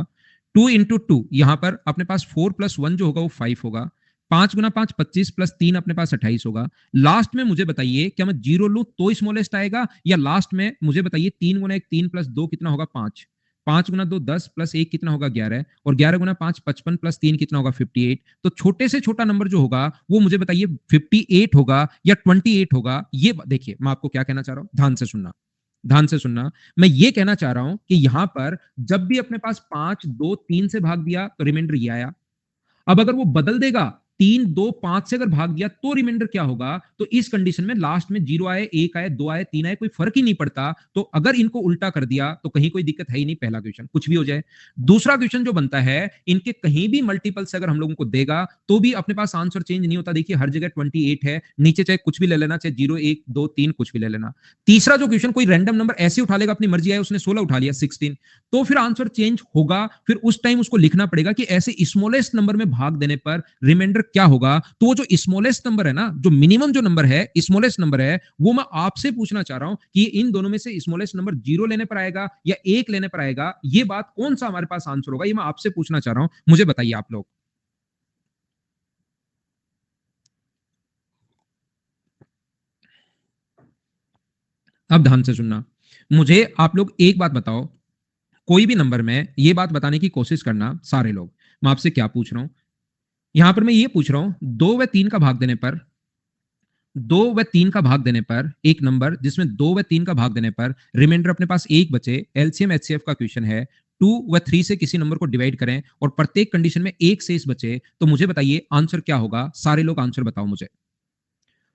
2 इंटू 2 यहां पर अपने पास 4 प्लस 1 जो होगा वो 5 होगा। 5 गुना 5 25 प्लस 3 अपने पास 28 होगा। लास्ट में मुझे बताइए क्या मैं जीरो लू तो स्मॉलेस्ट आएगा, या लास्ट में मुझे बताइए 3 गुना 1 3 प्लस 2 कितना होगा 5। 5 गुना 2 10 प्लस 1 कितना होगा 11, और 11 गुना 5 55 प्लस 3 कितना होगा 58। तो छोटे से छोटा नंबर जो होगा वो मुझे बताइए 58 होगा या 28 होगा। ये देखिए मैं आपको क्या कहना चाह रहा हूं, ध्यान से सुनना, ध्यान से सुनना। मैं ये कहना चाह रहा हूं कि यहां पर जब भी अपने पास 5 2 3 से भाग दिया तो रिमाइंडर ये आया। अब अगर वो बदल देगा 3 2 5 से अगर भाग दिया तो रिमाइंडर क्या होगा, तो इस कंडीशन में लास्ट में 0 आए, 1 आए, 2 आए, 3 आए, कोई फर्क ही नहीं पड़ता। तो अगर इनको उल्टा कर दिया तो कहीं कोई दिक्कत है ही नहीं, पहला क्वेश्चन कुछ भी हो जाए। दूसरा क्वेश्चन जो बनता है, इनके कहीं भी मल्टीपल से अगर हम लोगों को देगा तो भी अपने पास आंसर चेंज नहीं होता। देखिए हर जगह 28 है, नीचे चाहे कुछ भी ले लेना, चाहे 0 1 2 3 कुछ भी ले लेना। तीसरा जो क्वेश्चन कोई रैंडम नंबर ऐसे उठा लेगा, अपनी मर्जी है, उसने 16 उठा लिया 16, तो फिर आंसर चेंज होगा। फिर उस टाइम उसको लिखना पड़ेगा कि ऐसे स्मॉलेस्ट नंबर में भाग देने पर रिमाइंडर क्या होगा। तो वो जो स्मॉलेस्ट नंबर है ना, जो मिनिमम जो नंबर है, स्मॉलेस्ट नंबर है, वो मैं आपसे पूछना चाह रहा हूं कि इन दोनों में से स्मॉलेस्ट नंबर 0 लेने पर आएगा या 1 लेने पर आएगा। ये बात कौन सा हमारे पास आंसर होगा, ये मैं आपसे पूछना चाह रहा हूं, मुझे बताइए आप लोग। अब ध्यान से सुनना, मुझे आप लोग एक बात बताओ, कोई भी नंबर में ये बात बताने की कोशिश करना सारे लोग, मैं आपसे क्या पूछ रहा हूं। यहां पर मैं ये पूछ रहा हूं, 2 व 3 का भाग देने पर, 2 व 3 का भाग देने पर एक नंबर जिसमें 2 व 3 का भाग देने पर रिमाइंडर अपने पास एक बचे, एलसीएम एचसीएफ का क्वेश्चन है। 2 व 3 से किसी नंबर को डिवाइड करें और प्रत्येक कंडीशन में एक शेष बचे, तो मुझे बताइए आंसर क्या होगा। सारे लोग आंसर बताओ मुझे।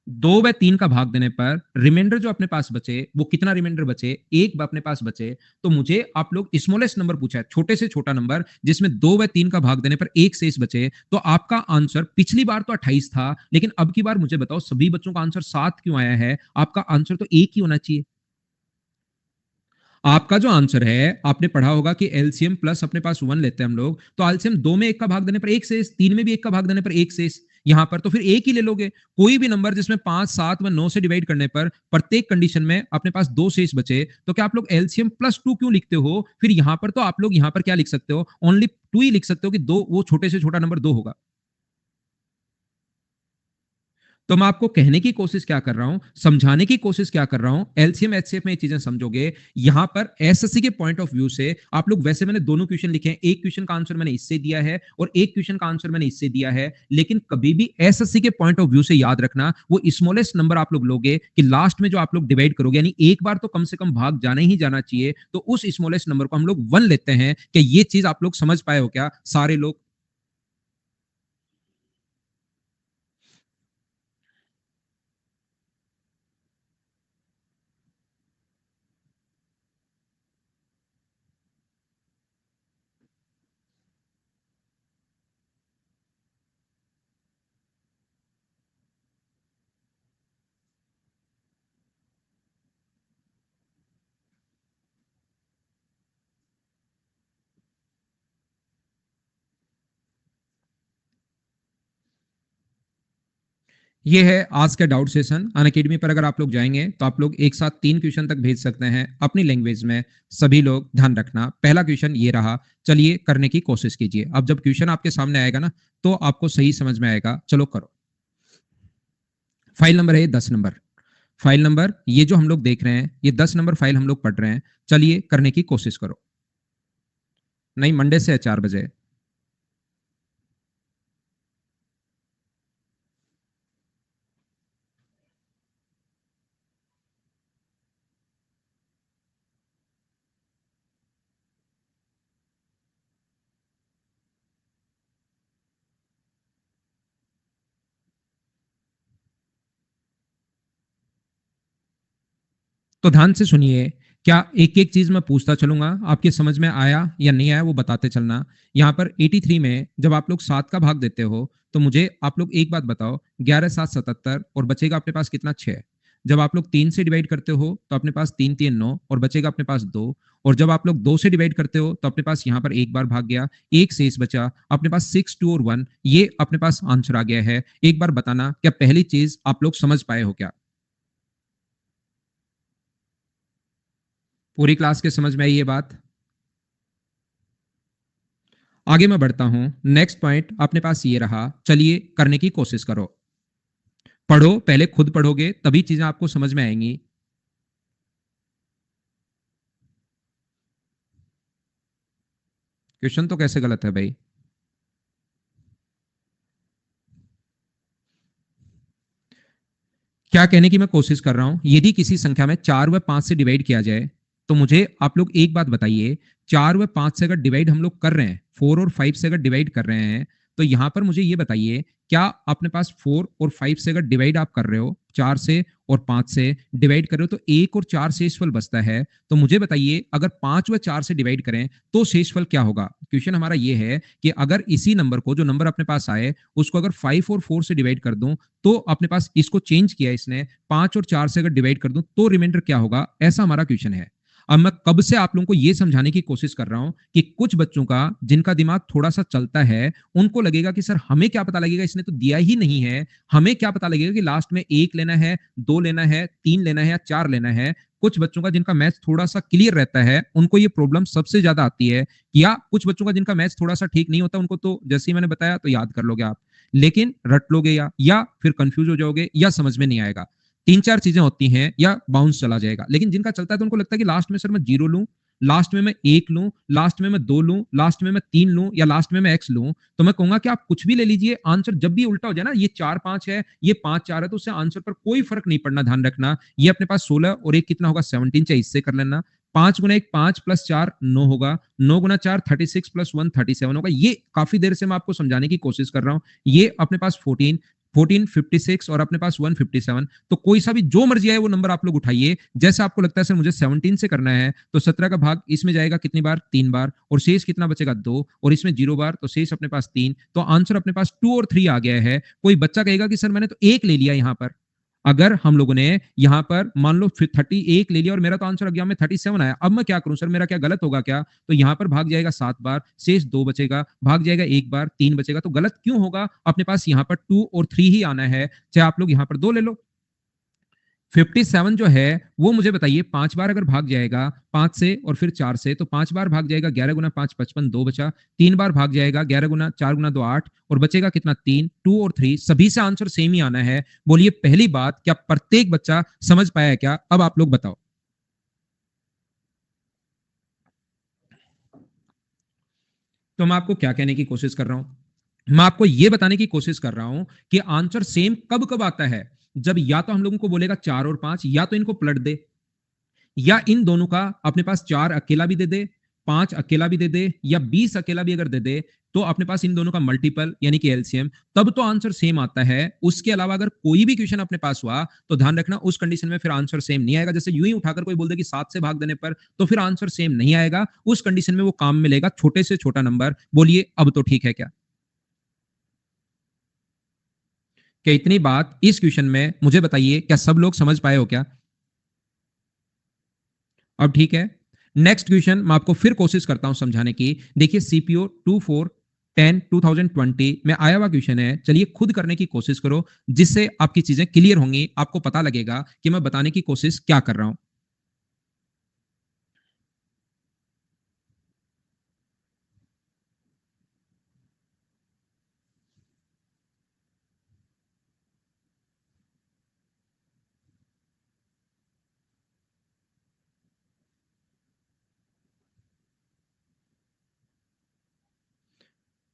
2 व 3 का भाग देने पर रिमाइंडर जो अपने पास बचे वो कितना रिमाइंडर बचे, एक अपने पास बचे। तो मुझे आप लोग स्मॉलेस्ट नंबर पूछा है, छोटे से छोटा नंबर जिसमें 2 व 3 का भाग देने पर एक शेष बचे। तो आपका आंसर पिछली बार तो 28 था, लेकिन अब की बार मुझे बताओ सभी बच्चों का आंसर 7 क्यों आया है। आपका आंसर तो एक ही होना चाहिए। आपका जो आंसर है, आपने पढ़ा होगा कि एलसीएम प्लस अपने पास 1 लेते हैं हम लोग, तो एलसीएम 2 में 1 का भाग देने पर एक शेष, 3 में भी 1 का भाग देने पर एक शेष। यहां पर तो फिर एक ही ले लोगे। कोई भी नंबर जिसमें 5 7 व 9 से डिवाइड करने पर प्रत्येक कंडीशन में अपने पास दो शेष बचे, तो क्या आप लोग एलसीएम +2 क्यों लिखते हो। फिर यहां पर तो आप लोग यहां पर क्या लिख सकते हो, ओनली 2 ही लिख सकते हो कि दो, वो छोटे से छोटा नंबर 2 होगा। तो मैं आपको कहने की कोशिश क्या कर रहा हूं, समझाने की कोशिश क्या कर रहा हूं, एलसीएम एचसीएफ में ये चीजें समझोगे। यहां पर एसएससी के पॉइंट ऑफ व्यू से आप लोग, वैसे मैंने दोनों क्वेश्चन लिखे हैं, एक क्वेश्चन का आंसर मैंने इससे दिया है और एक क्वेश्चन का आंसर मैंने इससे दिया है, लेकिन कभी भी एसएससी के पॉइंट ऑफ व्यू से याद रखना, वो स्मॉलेस्ट नंबर आप लोग लोगे कि लास्ट में जो आप लोग डिवाइड करोगे, यानी एक बार तो कम से कम भाग जाना ही जाना चाहिए, तो उस स्मॉलेस्ट नंबर को हम लोग 1 लेते हैं। क्या ये चीज आप लोग समझ पाए हो क्या सारे लोग। ये है आज का डाउट सेशन। अनअकैडमी पर अगर आप लोग जाएंगे तो आप लोग एक साथ 3 क्वेश्चन तक भेज सकते हैं अपनी लैंग्वेज में। सभी लोग ध्यान रखना, पहला क्वेश्चन ये रहा, चलिए करने की कोशिश कीजिए। अब जब क्वेश्चन आपके सामने आएगा ना, तो आपको सही समझ में आएगा। चलो करो। फाइल नंबर है 10 नंबर। फाइल नंबर ये जो हम लोग देख रहे हैं, ये 10 नंबर फाइल हम लोग पढ़ रहे हैं। चलिए करने की कोशिश करो। नहीं, मंडे से है 4 बजे। तो ध्यान से सुनिए, क्या एक एक चीज मैं पूछता चलूंगा, आपके समझ में आया या नहीं आया वो बताते चलना। यहाँ पर 83 में जब आप लोग 7 का भाग देते हो तो मुझे आप लोग एक बात बताओ, 11 7 77 और बचेगा अपने पास कितना, 6। जब आप लोग 3 से डिवाइड करते हो तो अपने पास 3 3 9 और बचेगा अपने पास 2। और जब आप लोग 2 से डिवाइड करते हो तो अपने पास यहाँ पर एक बार भाग गया, एक शेष बचा अपने पास 6 2 और 1, ये अपने पास आंसर आ गया है। एक बार बताना, क्या पहली चीज आप लोग समझ पाए हो क्या? पूरी क्लास के समझ में आई ये बात? आगे मैं बढ़ता हूं। नेक्स्ट पॉइंट अपने पास ये रहा, चलिए करने की कोशिश करो। पढ़ो, पहले खुद पढ़ोगे तभी चीजें आपको समझ में आएंगी। क्वेश्चन तो कैसे गलत है भाई? क्या कहने की मैं कोशिश कर रहा हूं, यदि किसी संख्या में 4 व 5 से डिवाइड किया जाए तो मुझे आप लोग एक बात बताइए, 4 व 5 से अगर डिवाइड हम लोग कर रहे हैं, 4 और 5 से अगर डिवाइड कर रहे हैं, तो यहां पर मुझे ये बताइए, क्या अपने पास 4 और 5 से अगर डिवाइड आप कर रहे हो, 4 से और 5 से डिवाइड कर रहे हो तो 1 और 4 शेषफल बचता है। तो मुझे बताइए, अगर 5 व 4 से डिवाइड करें तो शेषफल क्या होगा? क्वेश्चन हमारा ये है कि अगर इसी नंबर को, जो नंबर अपने पास आए, उसको अगर 5 और 4 से डिवाइड कर दूं तो अपने पास इसको चेंज किया इसने, 5 और 4 से अगर डिवाइड कर दूं तो रिमाइंडर क्या होगा, ऐसा हमारा क्वेश्चन है। अब मैं कब से आप लोगों को यह समझाने की कोशिश कर रहा हूं कि कुछ बच्चों का, जिनका दिमाग थोड़ा सा चलता है, उनको लगेगा कि सर हमें क्या पता लगेगा, इसने तो दिया ही नहीं है, हमें क्या पता लगेगा कि लास्ट में 1 लेना है, 2 लेना है, 3 लेना है या 4 लेना है। कुछ बच्चों का जिनका मैथ्स थोड़ा सा क्लियर रहता है उनको ये प्रॉब्लम सबसे ज्यादा आती है, या कुछ बच्चों का जिनका मैथ्स थोड़ा सा ठीक नहीं होता उनको तो जैसे ही मैंने बताया तो याद कर लोगे आप, लेकिन रट लोगे या फिर कंफ्यूज हो जाओगे या समझ में नहीं आएगा। 3 4 चीजें होती हैं या बाउंस चला जाएगा। लेकिन जिनका चलता है तो उनको लगता है कि लास्ट में सर मैं 0 लूं, लास्ट में मैं 1 लूं, लास्ट में मैं 2 लूं, लास्ट में मैं 3 लूं या लास्ट में मैं x लूं। तो मैं कहूंगा कि आप कुछ भी ले लीजिए, आंसर जब भी उल्टा हो जाए ना, ये 4 5 है, ये 5 4 है, तो उससे आंसर पर कोई फर्क नहीं पड़ना, ध्यान रखना। ये अपने पास 16 और एक कितना होगा, 17, चाहे इससे कर लेना। 5 गुना 1 5 प्लस 4 9 होगा, 9 गुना 4 36 प्लस 1 37 होगा। ये काफी देर से मैं आपको समझाने की कोशिश कर रहा हूं। ये अपने पास 14 14 56 और अपने पास 157। तो कोई सा भी जो मर्जी आए वो नंबर आप लोग उठाइए, जैसा आपको लगता है सर मुझे 17 से करना है तो 17 का भाग इसमें जाएगा कितनी बार, 3 बार, और शेष कितना बचेगा, 2, और इसमें 0 बार, तो शेष अपने पास 3। तो आंसर अपने पास 2 और 3 आ गया है। कोई बच्चा कहेगा कि सर मैंने तो 1 ले लिया यहां पर। अगर हम लोगों ने यहां पर मान लो 31 ले लिया और मेरा तो आंसर एग्जाम में 37 आया, अब मैं क्या करूं सर, मेरा क्या गलत होगा क्या? तो यहां पर भाग जाएगा 7 बार, शेष 2 बचेगा, भाग जाएगा 1 बार, 3 बचेगा। तो गलत क्यों होगा? अपने पास यहां पर 2 और 3 ही आना है, चाहे आप लोग यहां पर 2 ले लो। 57 जो है वो मुझे बताइए, 5 बार अगर भाग जाएगा 5 से और फिर 4 से, तो 5 बार भाग जाएगा, 11 गुना 5 55, 2 बचा। 3 बार भाग जाएगा, 11 गुना 4 गुना 2 8, और बचेगा कितना, 3। 2 और 3 सभी से आंसर सेम ही आना है। बोलिए पहली बात, क्या प्रत्येक बच्चा समझ पाया है क्या? अब आप लोग बताओ। तो मैं आपको क्या कहने की कोशिश कर रहा हूं, मैं आपको यह बताने की कोशिश कर रहा हूं कि आंसर सेम कब कब आता है, जब या तो हम लोगों को बोलेगा 4 और 5, या तो इनको पलट दे, या इन दोनों का अपने पास 4 अकेला भी दे दे, 5 अकेला भी दे दे, या 20 अकेला भी अगर दे दे, तो अपने पास इन दोनों का मल्टीपल यानी कि एलसीएम, तब तो आंसर सेम आता है। उसके अलावा अगर कोई भी क्वेश्चन अपने पास हुआ तो ध्यान रखना, उस कंडीशन में फिर आंसर सेम नहीं आएगा। जैसे यूं ही उठाकर कोई बोल दे कि 7 से भाग देने पर, तो फिर आंसर सेम नहीं आएगा। उस कंडीशन में वो काम मिलेगा छोटे से छोटा नंबर। बोलिए अब तो ठीक है क्या? क्या इतनी बात इस क्वेश्चन में मुझे बताइए, क्या सब लोग समझ पाए हो क्या? अब ठीक है। नेक्स्ट क्वेश्चन मैं आपको फिर कोशिश करता हूं समझाने की। देखिए सीपीओ 2410 2020 में आया हुआ क्वेश्चन है, चलिए खुद करने की कोशिश करो, जिससे आपकी चीजें क्लियर होंगी, आपको पता लगेगा कि मैं बताने की कोशिश क्या कर रहा हूं।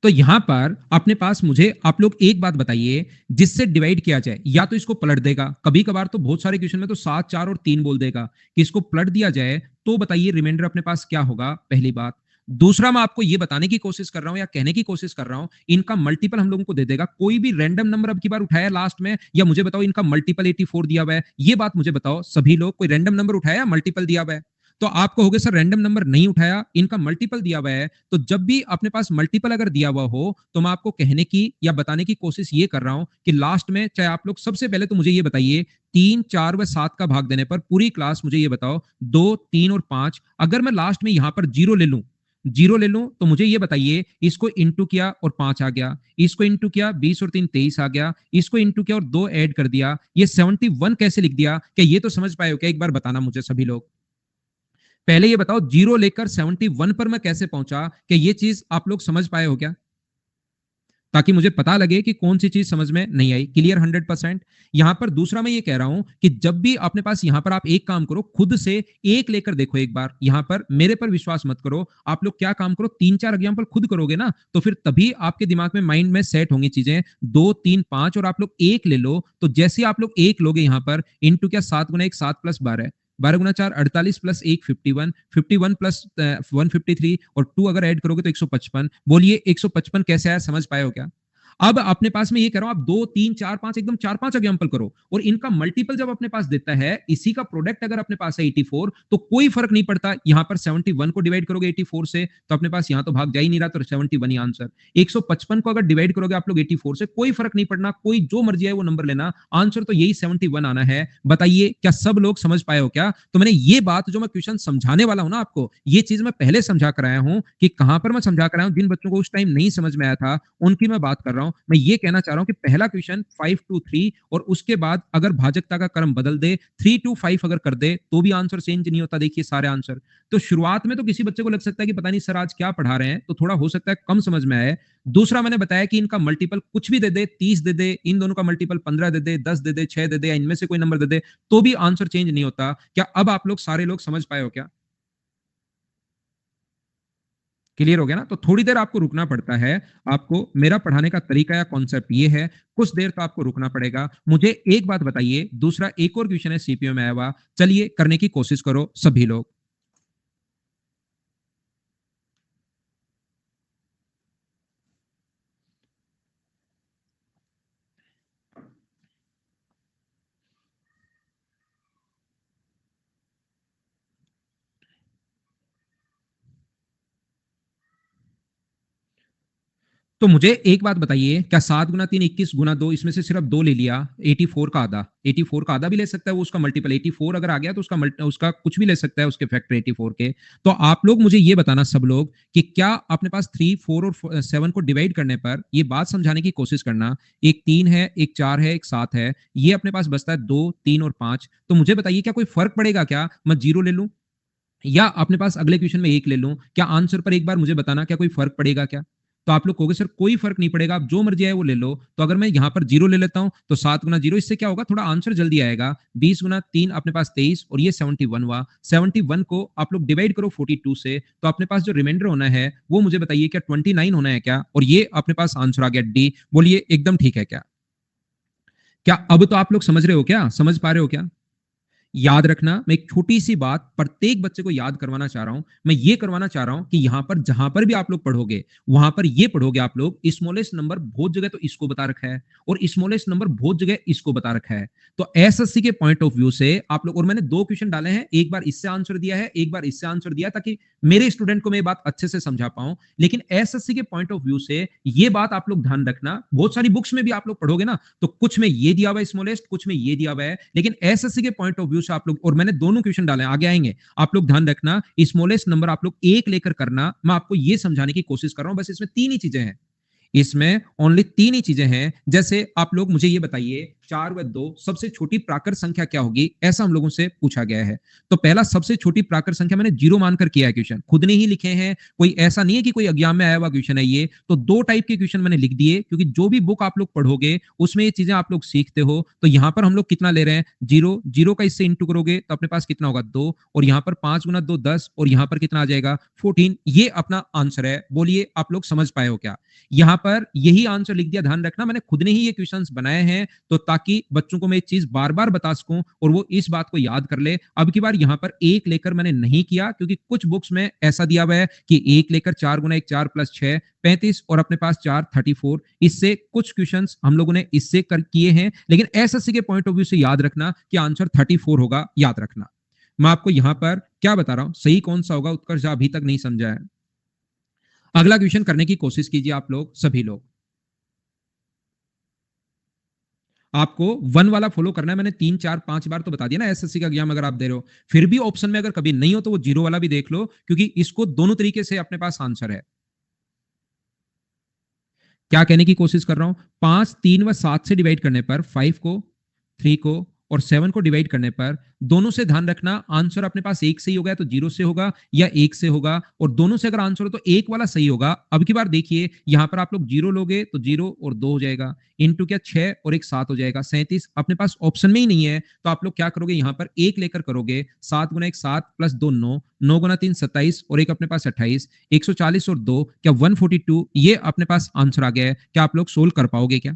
तो यहां पर अपने पास मुझे आप लोग एक बात बताइए, जिससे डिवाइड किया जाए, या तो इसको पलट देगा, कभी कभार तो बहुत सारे क्वेश्चन में तो 7 4 और 3 बोल देगा, कि इसको पलट दिया जाए तो बताइए रिमाइंडर अपने पास क्या होगा, पहली बात। दूसरा मैं आपको ये बताने की कोशिश कर रहा हूं या कहने की कोशिश कर रहा हूं, इनका मल्टीपल हम लोगों को दे देगा। कोई भी रैंडम नंबर अब की बार उठाया लास्ट में, या मुझे बताओ इनका मल्टीपल 84 दिया हुआ है, ये बात मुझे बताओ सभी लोग, कोई रैंडम नंबर उठाया मल्टीपल दिया हुआ है? तो आप कहोगे सर रैंडम नंबर नहीं उठाया, इनका मल्टीपल दिया हुआ है। तो जब भी अपने पास मल्टीपल अगर दिया हुआ हो, तो मैं आपको कहने की या बताने की कोशिश ये कर रहा हूं कि लास्ट में चाहे आप लोग, सबसे पहले तो मुझे ये बताइए, 3, 4 व 7 का भाग देने पर पूरी क्लास मुझे ये बताओ, 2, 3 और 5, अगर मैं लास्ट में यहां पर जीरो ले लूं, तो मुझे ये बताइए, इसको इंटू किया और 5 आ गया, इसको इंटू किया 20 और 3 23 आ गया, इसको इंटू किया और 2 ऐड कर दिया, ये 71 कैसे लिख दिया? क्या ये तो समझ पाए हो क्या? एक बार बताना मुझे सभी लोग। पहले ये बताओ, जीरो लेकर 71 पर मैं कैसे पहुंचा? क्या ये चीज आप लोग समझ पाए हो क्या? ताकि मुझे पता लगे कि कौन सी चीज समझ में नहीं आई। क्लियर 100%। यहां पर दूसरा मैं ये कह रहा हूं कि जब भी अपने पास, यहां पर आप एक काम करो, खुद से एक लेकर देखो एक बार, यहां पर मेरे पर विश्वास मत करो। आप लोग क्या काम करो, 3-4 एग्जाम्पल खुद करोगे ना, तो फिर तभी आपके दिमाग में, माइंड में सेट होंगी चीजें। 2, 3, 5 और आप लोग एक ले लो, तो जैसे आप लोग एक लोगे यहां पर, इंटू क्या, 7 गुना 1 7 प्लस 12, 12 गुना 4 48 प्लस 1 51, 51 प्लस 153 और 2 अगर ऐड करोगे तो 155। बोलिए 155 कैसे आया, समझ पाए हो क्या? अब अपने पास में ये कह रहा हूं, आप 2, 3, 4, 5, एकदम 4-5 एग्जांपल करो, और इनका मल्टीपल जब अपने पास देता है, इसी का प्रोडक्ट अगर अपने पास है 84, तो कोई फर्क नहीं पड़ता। यहां पर 71 को डिवाइड करोगे 84 से, तो अपने पास यहां तो भाग जा ही नहीं रहा, तो 71 ही आंसर। 155 को अगर डिवाइड करोगे आप लोग 84 से, कोई फर्क नहीं पड़ना, कोई जो मर्जी है वो नंबर लेना, आंसर तो यही 71 आना है। बताइए क्या सब लोग समझ पाए हो क्या? तो मैंने ये बात, जो मैं क्वेश्चन समझाने वाला हूं ना आपको, ये चीज मैं पहले समझा कर आया हूं कि कहां पर मैं समझा कर आया हूं, जिन बच्चों को उस टाइम नहीं समझ में आया था उनकी मैं बात कर रहा हूं। मैं ये कहना चाह रहा हूं कि पहला क्वेश्चन 5 to 3, और उसके बाद अगर भाजकता का क्रम बदल दे, 3 to 5 अगर कर दे, तो भी आंसर चेंज नहीं होता। देखिए सारे आंसर। तो शुरुआत में तो किसी बच्चे को लग सकता है कि पता नहीं सर आज क्या पढ़ा रहे हैं, तो थोड़ा हो सकता है कम समझ में आए। दूसरा मैंने बताया कि इनका मल्टीपल कुछ भी दे दे, 30 दे दे, इन दोनों का मल्टीपल 15 दे दे, 10 दे दे, 6 दे दे, या इनमें से कोई नंबर दे दे, तो भी आंसर चेंज नहीं होता। क्या अब आप लोग सारे लोग समझ पाए हो क्या? क्लियर हो गया ना? तो थोड़ी देर आपको रुकना पड़ता है। आपको मेरा पढ़ाने का तरीका या कॉन्सेप्ट ये है, कुछ देर तो आपको रुकना पड़ेगा। मुझे एक बात बताइए, दूसरा एक और क्वेश्चन है सीपीयू में आया हुआ, चलिए करने की कोशिश करो सभी लोग। तो मुझे एक बात बताइए, क्या 7 गुना 3 21 गुना 2, इसमें से सिर्फ 2 ले लिया, 84 का आधा, 84 का आधा भी ले सकता है वो, उसका मल्टीपल 84 अगर आ गया तो उसका कुछ भी ले सकता है, उसके फैक्टर 84 के। तो आप लोग मुझे ये बताना सब लोग, कि क्या अपने पास 3, 4 और 7 को डिवाइड करने पर ये बात समझाने की कोशिश करना, एक 3 है, एक 4 है, एक 7 है, ये अपने पास बचता है 2, 3 और 5। तो मुझे बताइए क्या कोई फर्क पड़ेगा क्या, मैं जीरो ले लूं या अपने पास अगले क्वेश्चन में एक ले लूं? क्या आंसर पर एक बार मुझे बताना, क्या कोई फर्क पड़ेगा क्या? तो आप लोग कहोगे सर कोई फर्क नहीं पड़ेगा, आप जो मर्जी है वो ले लो। तो अगर मैं यहां पर जीरो ले लेता हूं, तो 7 गुना जीरो, इससे क्या होगा, थोड़ा आंसर जल्दी आएगा। 20 गुना 3 अपने पास 23, और ये 71 हुआ। 71 को आप लोग डिवाइड करो 42 से, तो अपने पास जो रिमाइंडर होना है वो मुझे बताइए, क्या 29 होना है क्या? और ये अपने पास आंसर आ गया डी। बोलिए एकदम ठीक है क्या? क्या अब तो आप लोग समझ रहे हो क्या, समझ पा रहे हो क्या? याद रखना, मैं एक छोटी सी बात प्रत्येक बच्चे को याद करवाना चाह रहा हूं। मैं ये करवाना चाह रहा हूं कि यहां पर जहां पर भी आप लोग पढ़ोगे, वहां पर ये पढ़ोगे आप लोग, स्मॉलेस्ट नंबर बहुत जगह तो इसको बता रखा है, और स्मॉलेस्ट नंबर बहुत जगह इसको बता रखा है। तो एसएससी के पॉइंट ऑफ व्यू से आप लोग, और मैंने 2 क्वेश्चन डाले हैं, एक बार इससे आंसर दिया है, एक बार इससे आंसर दिया, ताकि मेरे स्टूडेंट को मैं बात अच्छे से समझा पाऊं। लेकिन एसएससी के पॉइंट ऑफ व्यू से ये बात आप लोग ध्यान रखना, बहुत सारी बुक्स में भी आप लोग पढ़ोगे ना, तो कुछ में ये दिया हुआ है स्मॉलेस्ट, कुछ में ये दिया हुआ है, लेकिन एसएससी के पॉइंट ऑफ व्यू से आप लोग, और मैंने दोनों क्वेश्चन डाले हैं, आगे आएंगे, आप लोग ध्यान रखना, स्मॉलेस्ट नंबर आप लोग एक लेकर करना। मैं आपको ये समझाने की कोशिश कर रहा हूं, बस इसमें 3 ही चीजें हैं, इसमें ओनली 3 ही चीजें हैं। जैसे आप लोग मुझे ये बताइए, 4 व 2 सबसे छोटी प्राकृत संख्या क्या होगी, ऐसा हम लोगों से पूछा गया है। तो पहला, सबसे छोटी प्राकृत संख्या मैंने जीरो मानकर किया है, क्वेश्चन खुद ने ही लिखे हैं, कोई ऐसा नहीं है कि कोई एग्जाम में आया हुआ क्वेश्चन है ये। तो 2 टाइप के क्वेश्चन मैंने लिख दिए, क्योंकि जो भी बुक आप लोग पढ़ोगे उसमें ये चीजें आप लोग सीखते हो। तो यहां पर हम लोग कितना ले रहे हैं, जीरो, जीरो का इससे इंटू करोगे तो अपने पास कितना होगा, 2, और यहां पर 5 गुना 2 10, और यहां पर कितना आ जाएगा, 14। ये अपना आंसर है। बोलिए आप लोग समझ पाए हो क्या? यहां पर यही आंसर लिख दिया। ध्यान रखना, मैंने खुद ने ही ये क्वेश्चंस बनाए हैं, तो ताकि बच्चों को मैं एक चीज बार बार बता सकूं और वो इस बात को याद कर ले। अब की बार यहां पर एक लेकर मैंने नहीं किया, क्योंकि कुछ बुक्स में ऐसा दिया हुआ है कि एक लेकर 4 गुना 1 4 प्लस 6 35 और अपने पास 4 34। इससे कुछ क्वेश्चंस हम लोगों ने इससे कर किए हैं, लेकिन एसएससी के पॉइंट ऑफ व्यू से याद रखना कि आंसर 34 होगा, याद रखना। मैं आपको यहां पर क्या बता रहा हूं, सही कौन सा होगा उत्कर्ष अभी तक नहीं समझा है। अगला क्वेश्चन करने की कोशिश कीजिए आप लोग, सभी लोग। आपको वन वाला फॉलो करना है। मैंने 3 4 5 बार तो बता दिया ना एसएससी का एग्जाम अगर आप दे रहे हो। फिर भी ऑप्शन में अगर कभी नहीं हो तो वो जीरो वाला भी देख लो, क्योंकि इसको दोनों तरीके से अपने पास आंसर है। क्या कहने की कोशिश कर रहा हूं, 5 3 व 7 से डिवाइड करने पर 5 को, 3 को और 7 को डिवाइड करने पर दोनों से ध्यान रखना आंसर अपने पास एक से ही होगा, तो जीरो से होगा या एक से होगा, और दोनों से अगर आंसर हो तो एक वाला सही होगा। अब की बार देखिए यहां पर आप लोग जीरो लोगे तो जीरो और 2 हो जाएगा, इंटू क्या 6 और एक 7 हो जाएगा, 37 अपने पास ऑप्शन में ही नहीं है। तो आप लोग क्या करोगे, यहां पर एक लेकर करोगे, 7 गुना 1 7 प्लस 2 9, 9 गुना 3 27 और एक अपने पास 28, 140 और 2 क्या 142, ये अपने पास आंसर आ गया है। क्या आप लोग सोल्व कर पाओगे क्या?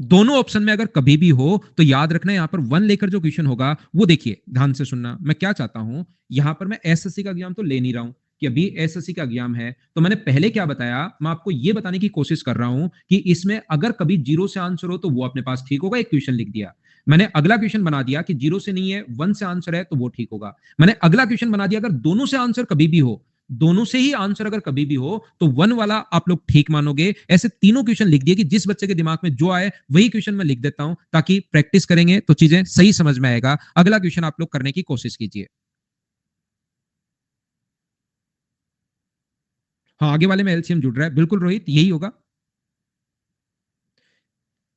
दोनों ऑप्शन में अगर कभी भी हो तो याद रखना, यहां पर वन लेकर जो क्वेश्चन होगा वो देखिए, ध्यान से सुनना। मैं क्या चाहता हूं, यहां पर मैं एसएससी का एग्जाम तो ले नहीं रहा हूं कि अभी एसएससी का एग्जाम है, तो मैंने पहले क्या बताया, मैं आपको यह बताने की कोशिश कर रहा हूं कि इसमें अगर कभी जीरो से आंसर हो तो वो अपने पास ठीक होगा, एक क्वेश्चन लिख दिया। मैंने अगला क्वेश्चन बना दिया कि जीरो से नहीं है, वन से आंसर है, तो वो ठीक होगा। मैंने अगला क्वेश्चन बना दिया अगर दोनों से आंसर कभी भी हो, दोनों से ही आंसर अगर कभी भी हो तो वन वाला आप लोग ठीक मानोगे। ऐसे तीनों क्वेश्चन लिख दिए कि जिस बच्चे के दिमाग में जो आए वही क्वेश्चन मैं लिख देता हूं, ताकि प्रैक्टिस करेंगे तो चीजें सही समझ में आएगा। अगला क्वेश्चन आप लोग करने की कोशिश कीजिए। हाँ, आगे वाले में एलसीएम जुड़ रहा है, बिल्कुल रोहित, यही होगा।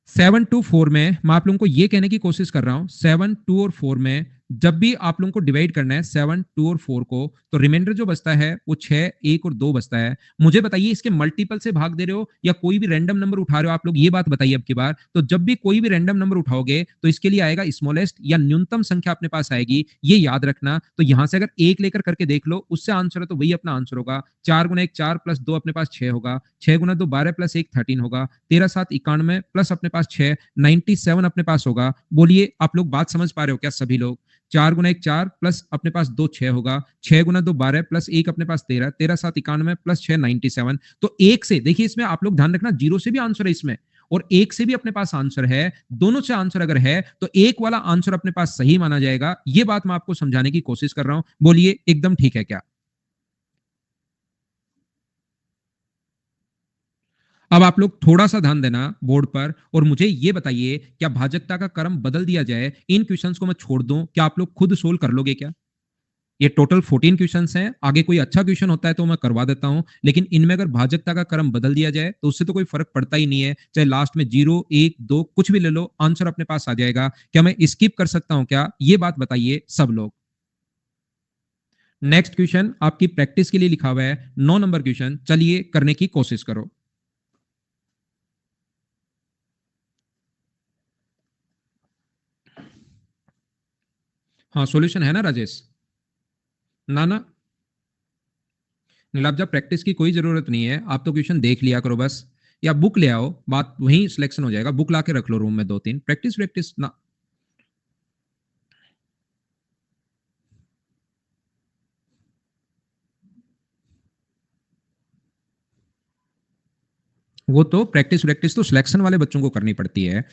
7 2 4 में मैं आप लोगों को यह कहने की कोशिश कर रहा हूं, 7 2 और 4 में जब भी आप लोगों को डिवाइड करना है 7 2 और 4 को, तो रिमाइंडर जो बचता है वो 6 1 और 2 बचता है। मुझे बताइए इसके मल्टीपल से भाग दे रहे हो या कोई भी रैंडम नंबर उठा रहे हो, आप लोग ये बात बताइए। अब की बार तो जब भी कोई भी रैंडम नंबर उठाओगे तो इसके लिए आएगा स्मॉलेस्ट या न्यूनतम संख्या अपने पास आएगी, ये याद रखना। तो यहां से अगर एक लेकर करके देख लो, उससे आंसर है तो वही अपना आंसर होगा। 4 गुना 1 4 प्लस 2 अपने पास 6 होगा, 6 गुना 2 12 प्लस 1 13 होगा, 13 7 91 प्लस अपने पास 6 97 अपने पास होगा। बोलिए आप लोग बात समझ पा रहे हो क्या सभी लोग? 4 गुना 1 4 प्लस अपने पास 2 6 होगा, 6 गुना 2 12 प्लस 1 अपने पास 13, 13 7 91 प्लस 6 97। तो एक से देखिए, इसमें आप लोग ध्यान रखना जीरो से भी आंसर है इसमें और एक से भी अपने पास आंसर है। दोनों से आंसर अगर है तो एक वाला आंसर अपने पास सही माना जाएगा। ये बात मैं आपको समझाने की कोशिश कर रहा हूं, बोलिए एकदम ठीक है क्या? अब आप लोग थोड़ा सा ध्यान देना बोर्ड पर और मुझे ये बताइए, क्या भाजकता का क्रम बदल दिया जाए, इन क्वेश्चंस को मैं छोड़ दूं, क्या आप लोग खुद सोल्व कर लोगे क्या? ये टोटल 14 क्वेश्चंस हैं। आगे कोई अच्छा क्वेश्चन होता है तो मैं करवा देता हूं, लेकिन इनमें अगर भाजकता का क्रम बदल दिया जाए तो उससे तो कोई फर्क पड़ता ही नहीं है। चाहे लास्ट में 0 1 2 कुछ भी ले लो, आंसर अपने पास आ जाएगा। क्या मैं स्किप कर सकता हूं क्या? ये बात बताइए सब लोग। नेक्स्ट क्वेश्चन आपकी प्रैक्टिस के लिए लिखा हुआ है, 9 नंबर क्वेश्चन, चलिए करने की कोशिश करो। हाँ, सॉल्यूशन है ना राजेश? ना ना, नीलाब्जा प्रैक्टिस की कोई जरूरत नहीं है, आप तो क्वेश्चन देख लिया करो बस, या बुक ले आओ, बात वहीं सिलेक्शन हो जाएगा। बुक ला के रख लो रूम में, 2 3 प्रैक्टिस प्रैक्टिस ना। वो तो प्रैक्टिस प्रैक्टिस तो सिलेक्शन वाले बच्चों को करनी पड़ती है।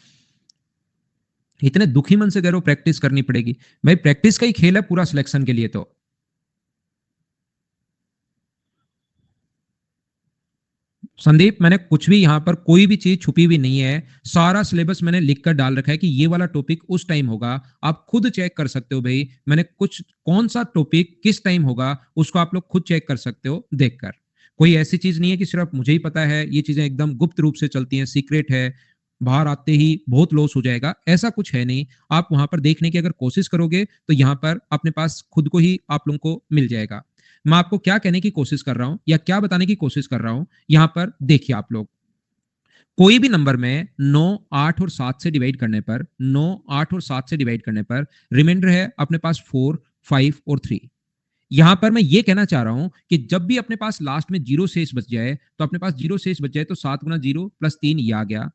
इतने दुखी मन से कह रहे हो प्रैक्टिस करनी पड़ेगी, भाई प्रैक्टिस का ही खेल है पूरा सिलेक्शन के लिए। तो संदीप, मैंने कुछ भी यहां पर कोई भी चीज छुपी हुई नहीं है, सारा सिलेबस मैंने लिख कर डाल रखा है कि ये वाला टॉपिक उस टाइम होगा। आप खुद चेक कर सकते हो भाई, मैंने कुछ कौन सा टॉपिक किस टाइम होगा उसको आप लोग खुद चेक कर सकते हो देखकर। कोई ऐसी चीज नहीं है कि सिर्फ मुझे ही पता है, ये चीजें एकदम गुप्त रूप से चलती हैं, सीक्रेट है, बाहर आते ही बहुत लॉस हो जाएगा, ऐसा कुछ है नहीं। आप वहां पर देखने की अगर कोशिश करोगे तो यहाँ पर अपने पास खुद को ही आप लोगों को मिल जाएगा। मैं आपको क्या कहने की कोशिश कर रहा हूं या क्या बताने की कोशिश कर रहा हूं, यहां पर देखिए आप लोग, कोई भी नंबर में 9 8 और 7 से डिवाइड करने पर, 9 8 और 7 से डिवाइड करने पर रिमाइंडर है अपने पास 4 5 और 3। यहां पर मैं ये कहना चाह रहा हूं कि जब भी अपने पास लास्ट में जीरो शेष बच जाए, तो अपने पास जीरो शेष बच जाए तो 7 गुना जीरो प्लस 3 ये आ गया,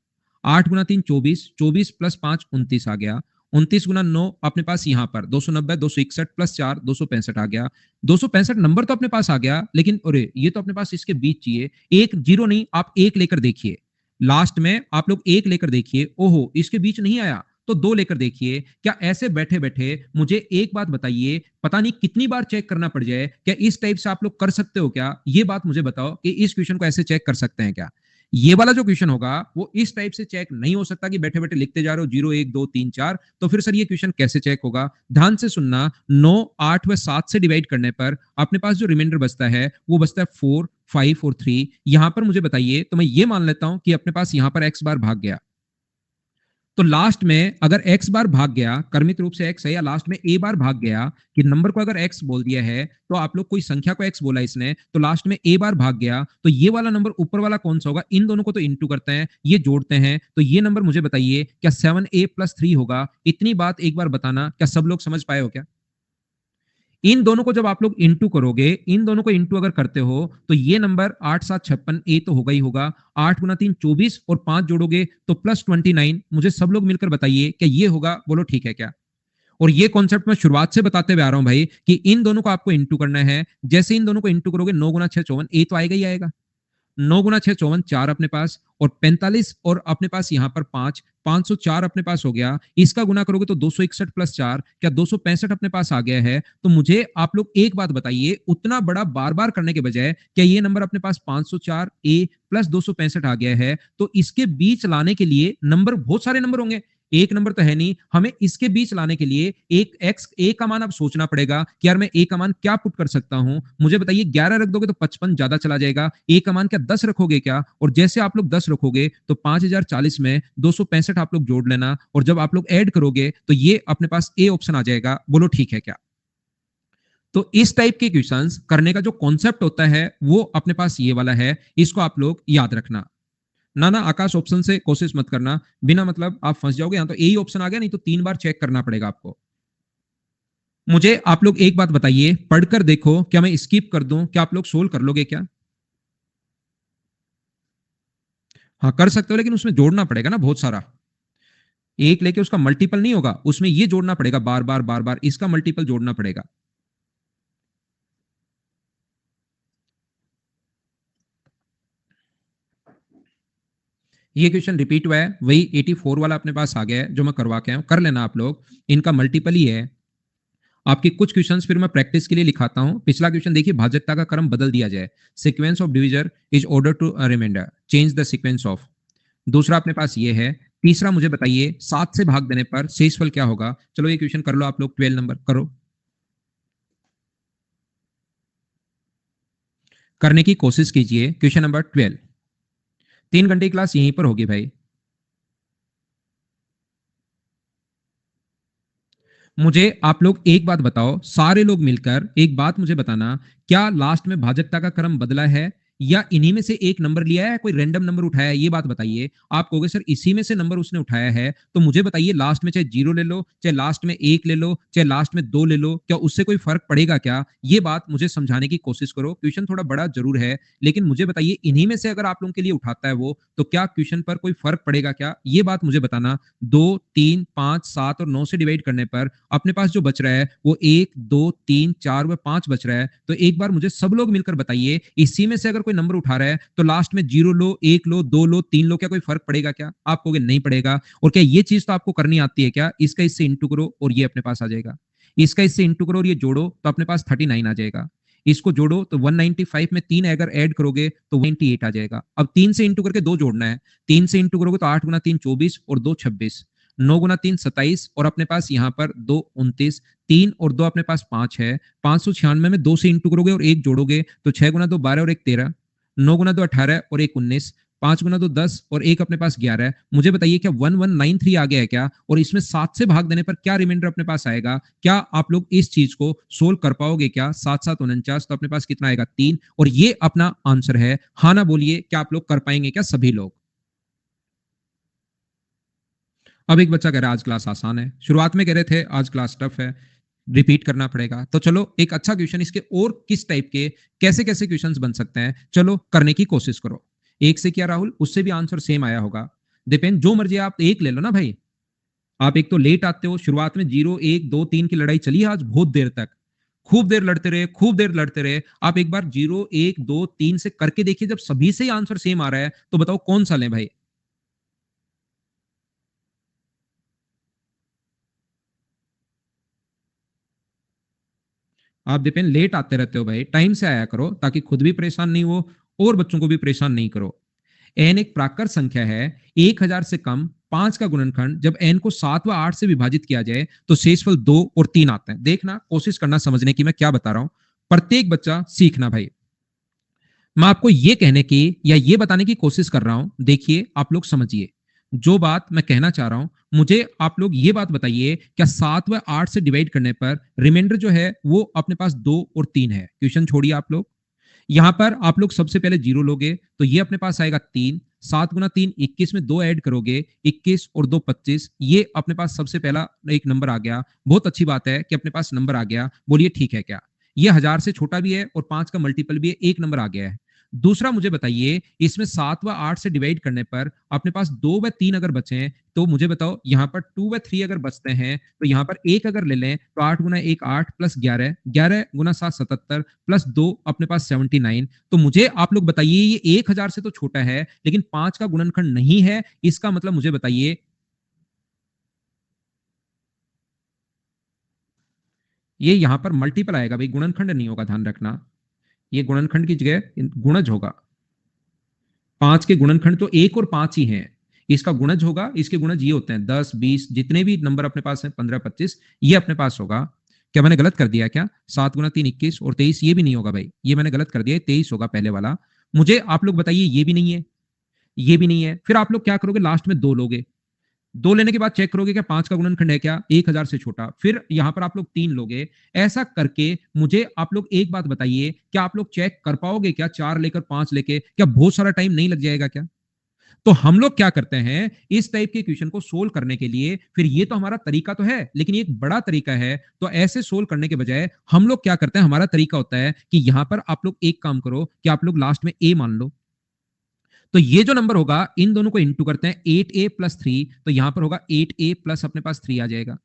8 गुना 3 24, 24 प्लस 5 29 आ गया, 29 गुना 9 अपने पास यहां पर 290, 261 प्लस 4 265 आ गया। 265 नंबर तो अपने पास आ गया, लेकिन अरे ये तो अपने पास इसके बीच चाहिए। एक जीरो नहीं, आप एक लेकर देखिए, लास्ट में आप लोग एक लेकर देखिए, ओहो इसके बीच नहीं आया तो दो लेकर देखिए। क्या ऐसे बैठे बैठे मुझे एक बात बताइए, पता नहीं कितनी बार चेक करना पड़ जाए, क्या इस टाइप से आप लोग कर सकते हो क्या? ये बात मुझे बताओ कि इस क्वेश्चन को ऐसे चेक कर सकते हैं क्या? ये वाला जो क्वेश्चन होगा वो इस टाइप से चेक नहीं हो सकता कि बैठे बैठे लिखते जा रहे हो 0 1 2 3 4। तो फिर सर ये क्वेश्चन कैसे चेक होगा? ध्यान से सुनना, 9 8 व 7 से डिवाइड करने पर अपने पास जो रिमाइंडर बचता है वो बचता है 4 5 और 3। यहां पर मुझे बताइए, तो मैं ये मान लेता हूं कि अपने पास यहां पर एक्स बार भाग गया, तो लास्ट में अगर x बार भाग गया, क्रमिक रूप से x है, या लास्ट में a बार भाग गया कि नंबर को अगर x बोल दिया है, तो आप लोग कोई संख्या को x बोला इसने, तो लास्ट में a बार भाग गया, तो ये वाला नंबर ऊपर वाला कौन सा होगा? इन दोनों को तो इंटू करते हैं, ये जोड़ते हैं, तो ये नंबर मुझे बताइए क्या 7a प्लस 3 होगा? इतनी बात एक बार बताना, क्या सब लोग समझ पाए हो क्या? इन दोनों को जब आप लोग इंटू करोगे, इन दोनों को इंटू अगर करते हो, तो ये नंबर 8 7 56 ए तो होगा ही होगा। 8 गुना 3 24 और 5 जोड़ोगे तो प्लस 29। मुझे सब लोग मिलकर बताइए क्या ये होगा? बोलो ठीक है क्या? और ये कॉन्सेप्ट मैं शुरुआत से बताते हुए आ रहा हूं भाई कि इन दोनों को आपको इंटू करना है। जैसे इन दोनों को इंटू करोगे, 9 गुना 6 54, ए तो आएगा ही आएगा। 9 गुना 6 54, 4 अपने पास, और 45 और अपने पास यहां पर 5, 504 अपने पास हो गया। इसका गुना करोगे तो 261 प्लस 4, क्या 265 अपने पास आ गया है? तो मुझे आप लोग एक बात बताइए, उतना बड़ा बार बार करने के बजाय क्या ये नंबर अपने पास 504 ए प्लस 265 आ गया है? तो इसके बीच लाने के लिए नंबर, बहुत सारे नंबर होंगे, एक नंबर तो है नहीं, हमें इसके बीच लाने के लिए एक एक्स ए का मान अब सोचना पड़ेगा कि यार मैं ए का मान क्या पुट कर सकता हूं। मुझे बताइए 11 रख दोगे तो 55 ज्यादा चला जाएगा, ए का मान क्या 10 रखोगे क्या? और जैसे आप लोग 10 रखोगे तो 5040 में 265 आप लोग जोड़ लेना, और जब आप लोग ऐड करोगे तो ये अपने पास ए ऑप्शन आ जाएगा। बोलो ठीक है क्या? तो इस टाइप के क्वेश्चंस करने का जो कॉन्सेप्ट होता है वो अपने पास ये वाला है, इसको आप लोग याद रखना। ना ना आकाश, ऑप्शन से कोशिश मत करना, बिना मतलब आप फंस जाओगे। यहां तो यही ऑप्शन आ गया, नहीं तो 3 बार चेक करना पड़ेगा आपको। मुझे आप लोग एक बात बताइए, पढ़कर देखो, क्या मैं स्किप कर दूं? क्या आप लोग सोल्व कर लोगे क्या? हाँ कर सकते हो, लेकिन उसमें जोड़ना पड़ेगा ना बहुत सारा। एक लेके उसका मल्टीपल नहीं होगा, उसमें ये जोड़ना पड़ेगा, बार बार बार बार इसका मल्टीपल जोड़ना पड़ेगा। ये क्वेश्चन रिपीट हुआ है, वही 84 वाला अपने पास आ गया है जो मैं करवा के आया हूं, कर लेना आप लोग, इनका मल्टीपल ही है। आपके कुछ क्वेश्चंस फिर मैं प्रैक्टिस के लिए लिखाता हूं। पिछला क्वेश्चन देखिए, भाजकता का क्रम बदल दिया जाए, sequence of divisor is order to reminder, change the sequence of. दूसरा अपने पास ये है। तीसरा मुझे बताइए, 7 से भाग देने पर शेषफल क्या होगा? चलो ये क्वेश्चन कर लो आप लोग, 12 नंबर करो, करने की कोशिश कीजिए। क्वेश्चन नंबर 12, 3 घंटे की क्लास यहीं पर होगी भाई। मुझे आप लोग एक बात बताओ, सारे लोग मिलकर एक बात मुझे बताना, क्या लास्ट में भाजकता का क्रम बदला है, या इन्हीं में से एक नंबर लिया है, कोई रैंडम नंबर उठाया है? ये बात बताइए। आप कहोगे सर इसी में से नंबर उसने उठाया है, तो मुझे बताइए लास्ट में चाहे 0 ले लो, चाहे लास्ट में 1 ले लो, चाहे लास्ट में 2 ले लो, क्या उससे कोई फर्क पड़ेगा क्या? ये बात मुझे समझाने की कोशिश करो। क्वेश्चन थोड़ा बड़ा जरूर है, लेकिन मुझे बताइए इन्हीं में से अगर आप लोगों के लिए उठाता है वो, तो क्या क्वेश्चन पर कोई फर्क पड़ेगा क्या? ये बात मुझे बताना। 2 3 5 7 और 9 से डिवाइड करने पर अपने पास जो बच रहा है वो 1 2 3 4 व 5 बच रहा है। तो एक बार मुझे सब लोग मिलकर बताइए, इसी में से अगर कोई नंबर उठा रहा है तो लास्ट में 0 लो, 1 लो, 2 लो, 3 लो, क्या कोई फर्क पड़ेगा क्या? आप कहोगे नहीं पड़ेगा। और क्या ये चीज तो आपको करनी आती है क्या? इसका इससे इंटू करो और ये अपने पास आ जाएगा, इसका इससे इंटू करो और ये जोड़ो तो अपने पास 39 आ जाएगा। इसको जोड़ो तो 195 में 3 अगर ऐड करोगे तो 98 आ जाएगा। अब 3 से इंटू करके 2 जोड़ना है, 3 से इंटू करोगे तो 8 गुना 3 24 और 2 26, 9 गुना 3 27, और अपने पास यहाँ पर 2 29, 3 और 2 अपने पास 5 है। 596 में 2 से इंटू करोगे और 1 जोड़ोगे तो 6 गुना 2 12 और 1 13, 9 गुना 2 18 और 1 19, 5 गुना 2 10 और 1 अपने पास 11 है। मुझे बताइए क्या 1193 आ गया है क्या? और इसमें 7 से भाग देने पर क्या रिमाइंडर अपने पास आएगा? क्या आप लोग इस चीज को सोल्व कर पाओगे क्या? 7 7 49, तो अपने पास कितना आएगा? 3, और ये अपना आंसर है। हाँ ना बोलिए, क्या आप लोग कर पाएंगे क्या सभी लोग? अब एक बच्चा कह रहा है आज क्लास आसान है, शुरुआत में कह रहे थे आज क्लास टफ है। रिपीट करना पड़ेगा। तो चलो एक अच्छा क्वेश्चन इसके और किस टाइप के कैसे कैसे क्वेश्चंस बन सकते हैं, चलो करने की कोशिश करो। एक से क्या राहुल, उससे भी आंसर सेम आया होगा। डिपेंड, जो मर्जी आप एक ले लो ना भाई। आप एक तो लेट आते हो, शुरुआत में 0 1 2 3 की लड़ाई चली है आज बहुत देर तक, खूब देर लड़ते रहे, खूब देर लड़ते रहे। आप एक बार 0 1 2 3 से करके देखिए, जब सभी से ही आंसर सेम आ रहा है तो बताओ कौन सा लें भाई। आप डिपेंड लेट आते रहते हो भाई, टाइम से आया करो ताकि खुद भी परेशान नहीं हो और बच्चों को भी परेशान नहीं करो। एन एक प्राकृत संख्या है, 1000 से कम 5 का गुणनखंड जब एन को 7 व 8 से विभाजित किया जाए तो शेषफल 2 और 3 आते हैं। देखना, कोशिश करना समझने की मैं क्या बता रहा हूं, प्रत्येक बच्चा सीखना भाई। मैं आपको ये कहने की या ये बताने की कोशिश कर रहा हूं, देखिए आप लोग समझिए जो बात मैं कहना चाह रहा हूं। मुझे आप लोग ये बात बताइए, क्या 7 व 8 से डिवाइड करने पर रिमाइंडर जो है वो अपने पास 2 और 3 है। क्वेश्चन छोड़िए आप लोग, यहां पर आप लोग सबसे पहले 0 लोगे तो ये अपने पास आएगा 3। 7 गुना 3 21 में 2 ऐड करोगे 21 और 2 25, ये अपने पास सबसे पहला एक नंबर आ गया। बहुत अच्छी बात है कि अपने पास नंबर आ गया, बोलिए ठीक है क्या। ये 1000 से छोटा भी है और 5 का मल्टीपल भी है, एक नंबर आ गया है। दूसरा मुझे बताइए, इसमें 7 व 8 से डिवाइड करने पर अपने पास 2 व 3 अगर बचे हैं तो मुझे बताओ यहाँ पर 2 व 3 अगर बचते हैं तो यहाँ पर एक अगर ले लें तो 8 गुना 1 8 प्लस 11, 11 गुना 7 77 प्लस 2 अपने पास 79। तो मुझे आप लोग बताइए, ये 1000 से तो छोटा है लेकिन 5 का गुणनखंड नहीं है, इसका मतलब मुझे बताइए। ये यहां पर मल्टीपल आएगा भाई, गुणनखंड नहीं होगा, ध्यान रखना। ये गुणनखंड की जगह गुणज होगा। 5 के गुणनखंड तो 1 और 5 ही हैं, इसका गुणज होगा। इसके गुणज ये होते हैं 10 20, जितने भी नंबर अपने पास है 15 25, ये अपने पास होगा। क्या मैंने गलत कर दिया क्या? 7 गुना 3 21 और 23, ये भी नहीं होगा भाई, ये मैंने गलत कर दिया, 23 होगा पहले वाला। मुझे आप लोग बताइए, ये भी नहीं है, ये भी नहीं है। फिर आप लोग क्या करोगे, लास्ट में 2 लोगे। 2 लेने के बाद चेक करोगे क्या 5 का गुणनखंड है क्या, 1000 से छोटा। फिर यहां पर आप लोग 3 लोगे। ऐसा करके मुझे आप लोग एक बात बताइए, क्या आप लोग चेक कर पाओगे क्या 4 लेकर 5 लेके, क्या बहुत सारा टाइम नहीं लग जाएगा क्या? तो हम लोग क्या करते हैं, इस टाइप के क्वेश्चन को सोल्व करने के लिए, फिर ये तो हमारा तरीका तो है लेकिन ये एक बड़ा तरीका है, तो ऐसे सोल्व करने के बजाय हम लोग क्या करते हैं, हमारा तरीका होता है कि यहां पर आप लोग एक काम करो कि आप लोग लास्ट में ए मान लो। तो ये जो नंबर होगा इन दोनों को इंटू करते हैं, 8a प्लस 3, तो यहां पर होगा 8a प्लस अपने पास 3 आ जाएगा।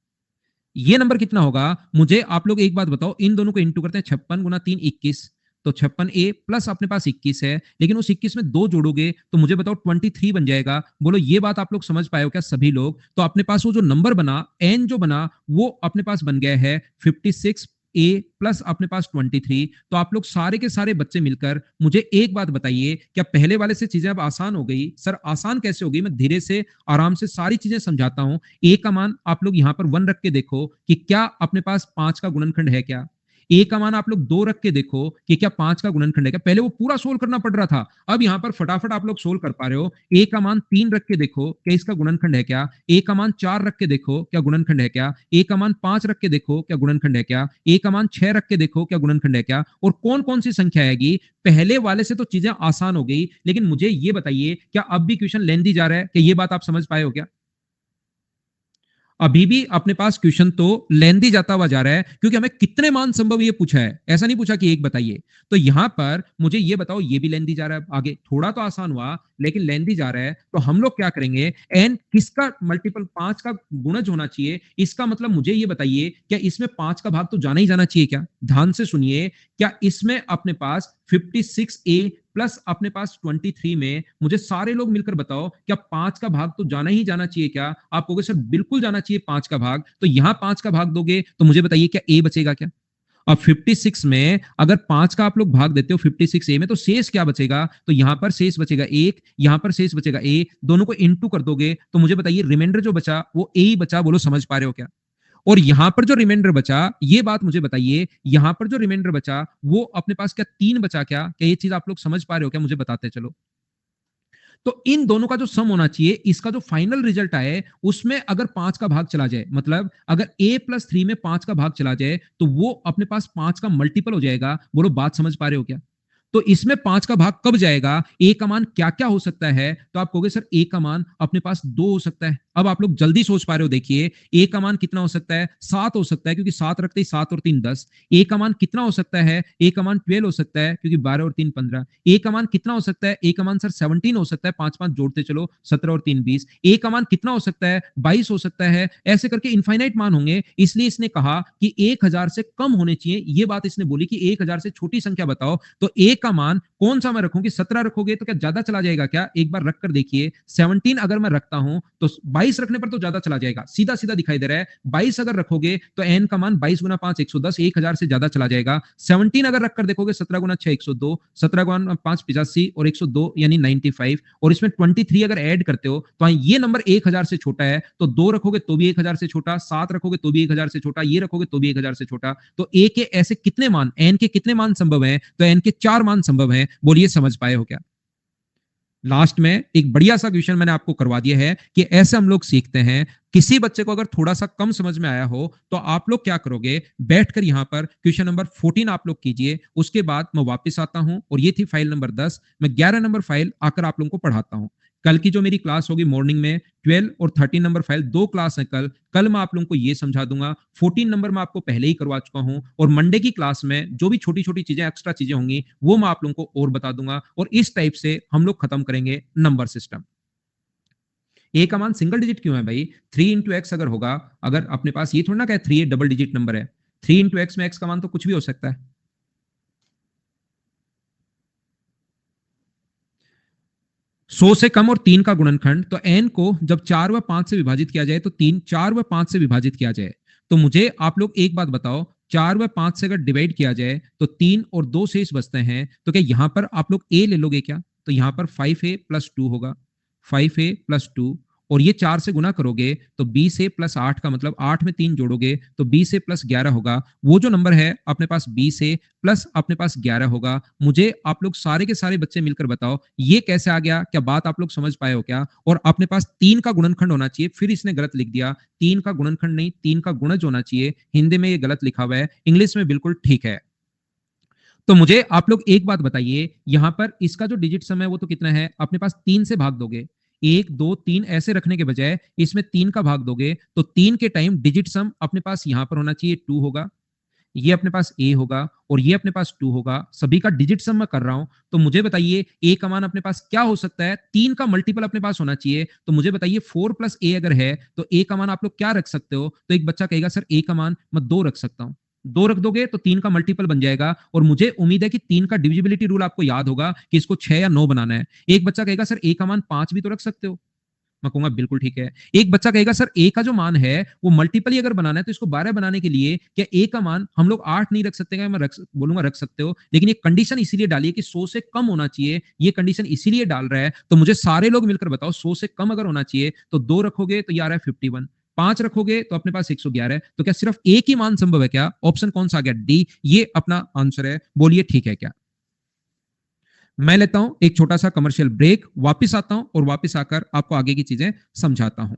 ये नंबर कितना होगा, मुझे आप लोग एक बात बताओ, इन दोनों को इंटू करते हैं, 56 गुना 3 21, तो 56a प्लस अपने पास 21 है, लेकिन उस 21 में 2 जोड़ोगे तो मुझे बताओ 23 बन जाएगा। बोलो ये बात आप लोग समझ पाए हो क्या सभी लोग? तो अपने पास वो जो नंबर बना, एन जो बना, वो अपने पास बन गया है 56 ए प्लस अपने पास 23। तो आप लोग सारे के सारे बच्चे मिलकर मुझे एक बात बताइए, क्या पहले वाले से चीजें अब आसान हो गई? सर आसान कैसे हो गई, मैं धीरे से आराम से सारी चीजें समझाता हूं। ए का मान आप लोग यहां पर 1 रख के देखो कि क्या अपने पास 5 का गुणनखंड है क्या। ए का मान आप लोग 2 रख के देखो कि क्या 5 का गुणनखंड है क्या। पहले वो पूरा सोल्व करना पड़ रहा था, अब यहां पर फटाफट आप लोग सोल्व कर पा रहे हो। ए का मान 3 रख के देखो क्या इसका गुणनखंड है क्या। ए का मान 4 रख के देखो क्या गुणनखंड है क्या। ए का मान 5 रख के देखो क्या गुणनखंड है क्या। ए का मान 6 रख के देखो क्या गुणनखंड है क्या। और कौन कौन सी संख्या आएगी। पहले वाले से तो चीजें आसान हो गई, लेकिन मुझे ये बताइए, क्या अब भी क्वेश्चन लेंथी जा रहा है? क्या ये बात आप समझ पाए हो क्या? अभी भी अपने पास क्वेश्चन तो लेंदी जाता हुआ जा रहा है, क्योंकि हमें कितने मान संभव ये पूछा है, ऐसा नहीं पूछा कि एक बताइए। तो यहां पर मुझे ये बताओ, ये भी लेंदी जा रहा है आगे, थोड़ा तो आसान हुआ लेकिन लेंदी जा रहा है। तो हम लोग क्या करेंगे, एन किसका मल्टीपल 5 का गुणज होना चाहिए, इसका मतलब मुझे ये बताइए, क्या इसमें 5 का भाग तो जाना ही जाना चाहिए क्या। ध्यान से सुनिए, क्या इसमें अपने पास 56a प्लस अपने पास 23 में, मुझे सारे लोग मिलकर बताओ, क्या 5 का भाग तो जाना ही जाना चाहिए क्या। आप कहोगे सर बिल्कुल जाना चाहिए 5 का भाग, तो यहां 5 का भाग दोगे तो मुझे बताइए क्या ए बचेगा क्या। अब 56 में अगर 5 का आप लोग भाग देते हो 56 ए में, तो शेष क्या बचेगा, तो यहां पर शेष बचेगा 1, यहां पर शेष बचेगा ए, दोनों को इंटू कर दोगे तो मुझे बताइए रिमाइंडर जो बचा वो ए ही बचा। बोलो समझ पा रहे हो क्या? और यहां पर जो रिमाइंडर बचा, ये बात मुझे बताइए, यहां पर जो रिमाइंडर बचा वो अपने पास क्या 3 बचा क्या? क्या ये चीज आप लोग समझ पा रहे हो क्या, मुझे बताते चलो। तो इन दोनों का जो सम होना चाहिए, इसका जो फाइनल रिजल्ट आए उसमें अगर 5 का भाग चला जाए, मतलब अगर a प्लस 3 में 5 का भाग चला जाए तो वो अपने पास 5 का मल्टीपल हो जाएगा। बोलो बात समझ पा रहे हो क्या? तो इसमें 5 का भाग कब जाएगा, ए का मान क्या क्या हो सकता है, तो आप कहोगे सर ए का मान अपने पास 2 हो सकता है। अब आप लोग जल्दी सोच पा रहे हो, देखिए ए का मान कितना हो सकता है, 7 हो सकता है, क्योंकि 7 रखते ही 7 और 3 10। ए का मान कितना हो सकता है, ए का मान 12 हो सकता है, क्योंकि 12 और 3 15। ए का मान कितना हो सकता है, ए का मान सर 17 हो सकता है, 5 5 जोड़ते चलो, 17 और 3 20। ए का मान कितना हो सकता है, 22 हो सकता है, ऐसे करके इनफाइनाइट मान होंगे। इसलिए इसने कहा कि 1000 से कम होने चाहिए। ये बात इसने बोली कि 1000 से छोटी संख्या बताओ, तो ए का मान कौन सा मैं रखूंगी, 17 रखोगे तो क्या ज्यादा चला जाएगा क्या, एक बार रख कर देखिए। 17 अगर मैं रखता हूं तो 22 रखने पर तो ज्यादा चला जाएगा, सीधा सीधा दिखाई दे रहा है। 22 अगर रखोगे तो एन का मान 22 गुना 5 110, 1000 से ज्यादा चला जाएगा। 17 अगर रखकर देखोगे 17 गुना 6 102, 17 गुना 5 85 और 102 यानी 95, और इसमें 23 अगर ऐड करते हो तो ये नंबर 1000 से छोटा है। तो 2 रखोगे तो भी 1000 से छोटा, 7 रखोगे तो भी 1000 से छोटा, ये रखोगे तो भी 1000 से छोटा। तो ए के ऐसे कितने मान, एन के कितने मान संभव हैं, तो एन के 4 मान संभव हैं। बोलिए समझ पाए हो क्या। लास्ट में एक बढ़िया सा क्वेश्चन मैंने आपको करवा दिया है कि ऐसे हम लोग सीखते हैं। किसी बच्चे को अगर थोड़ा सा कम समझ में आया हो तो आप लोग क्या करोगे, बैठकर यहां पर क्वेश्चन नंबर 14 आप लोग कीजिए। उसके बाद मैं वापस आता हूं, और ये थी फाइल नंबर 10। मैं 11 नंबर फाइल आकर आप लोगों को पढ़ाता हूं। कल की जो मेरी क्लास होगी मॉर्निंग में, 12 और 13 नंबर फाइल, 2 क्लास है कल। कल मैं आप लोगों को ये समझा दूंगा। 14 नंबर मैं आपको पहले ही करवा चुका हूं, और मंडे की क्लास में जो भी छोटी छोटी चीजें, एक्स्ट्रा चीजें होंगी, वो मैं आप लोगों को और बता दूंगा। और इस टाइप से हम लोग खत्म करेंगे नंबर सिस्टम। ए का मान सिंगल डिजिट क्यों है भाई, 3 into x अगर होगा, अगर अपने पास ये थोड़ा ना क्या 3 डबल डिजिट नंबर है, 3 into x में x का मान तो कुछ भी हो सकता है। 100 से कम और 3 का गुणनखंड, तो n को जब 4 व 5 से विभाजित किया जाए, तो 3 4 व 5 से विभाजित किया जाए, तो मुझे आप लोग एक बात बताओ, 4 व 5 से अगर डिवाइड किया जाए तो 3 और 2 शेष बचते हैं, तो क्या यहां पर आप लोग a ले लोगे क्या, तो यहां पर 5a+2 होगा, 5a+2। और ये 4 से गुना करोगे तो 20a+8 का मतलब 8 में 3 जोड़ोगे तो 20a+11 होगा। वो जो नंबर है अपने पास 20a प्लस अपने पास 11 होगा। मुझे आप लोग सारे के सारे बच्चे मिलकर बताओ ये कैसे आ गया, क्या बात आप लोग समझ पाए हो क्या। और अपने पास 3 का गुणनखंड होना चाहिए, फिर इसने गलत लिख दिया, 3 का गुणनखंड नहीं 3 का गुणज होना चाहिए। हिंदी में ये गलत लिखा हुआ है, इंग्लिश में बिल्कुल ठीक है। तो मुझे आप लोग एक बात बताइए, यहां पर इसका जो डिजिट सम है वो तो कितना है, अपने पास 3 से भाग दोगे, 1 2 3 ऐसे रखने के बजाय इसमें 3 का भाग दोगे, तो 3 के टाइम डिजिट सम अपने पास यहां पर होना चाहिए 2 होगा, ये अपने पास ए होगा, और ये अपने पास 2 होगा। सभी का डिजिट सम मैं कर रहा हूं। तो मुझे बताइए ए का मान अपने पास क्या हो सकता है, 3 का मल्टीपल अपने पास होना चाहिए। तो मुझे बताइए 4 + a अगर है तो ए का मान आप लोग क्या रख सकते हो, तो एक बच्चा कहेगा सर ए का मान मैं 2 रख सकता हूं। 2 रख दोगे तो 3 का मल्टीपल बन जाएगा, और मुझे उम्मीद है कि 3 का डिविजिबिलिटी रूल आपको याद होगा कि इसको 6 या 9 बनाना है। एक बच्चा कहेगा सर ए का मान 5 भी तो रख सकते हो, मैं कहूंगा बिल्कुल ठीक है। एक बच्चा कहेगा सर ए का जो मान है वो मल्टीपल ही अगर बनाना है तो इसको 12 बनाने के लिए क्या ए का मान हम लोग 8 नहीं रख सकते क्या, मैं बोलूंगा रख सकते हो, लेकिन ये कंडीशन इसीलिए डाली है कि 100 से कम होना चाहिए, ये कंडीशन इसीलिए डाल रहा है। तो मुझे सारे लोग मिलकर बताओ 100 से कम अगर होना चाहिए तो 2 रखोगे तो ये आ रहा है 51, 5 रखोगे तो अपने पास 111 है। तो क्या सिर्फ एक ही मान संभव है क्या, ऑप्शन कौन सा आ गया, डी, ये अपना आंसर है। बोलिए ठीक है क्या। मैं लेता हूं एक छोटा सा कमर्शियल ब्रेक, वापिस आता हूं, और वापिस आकर आपको आगे की चीजें समझाता हूं।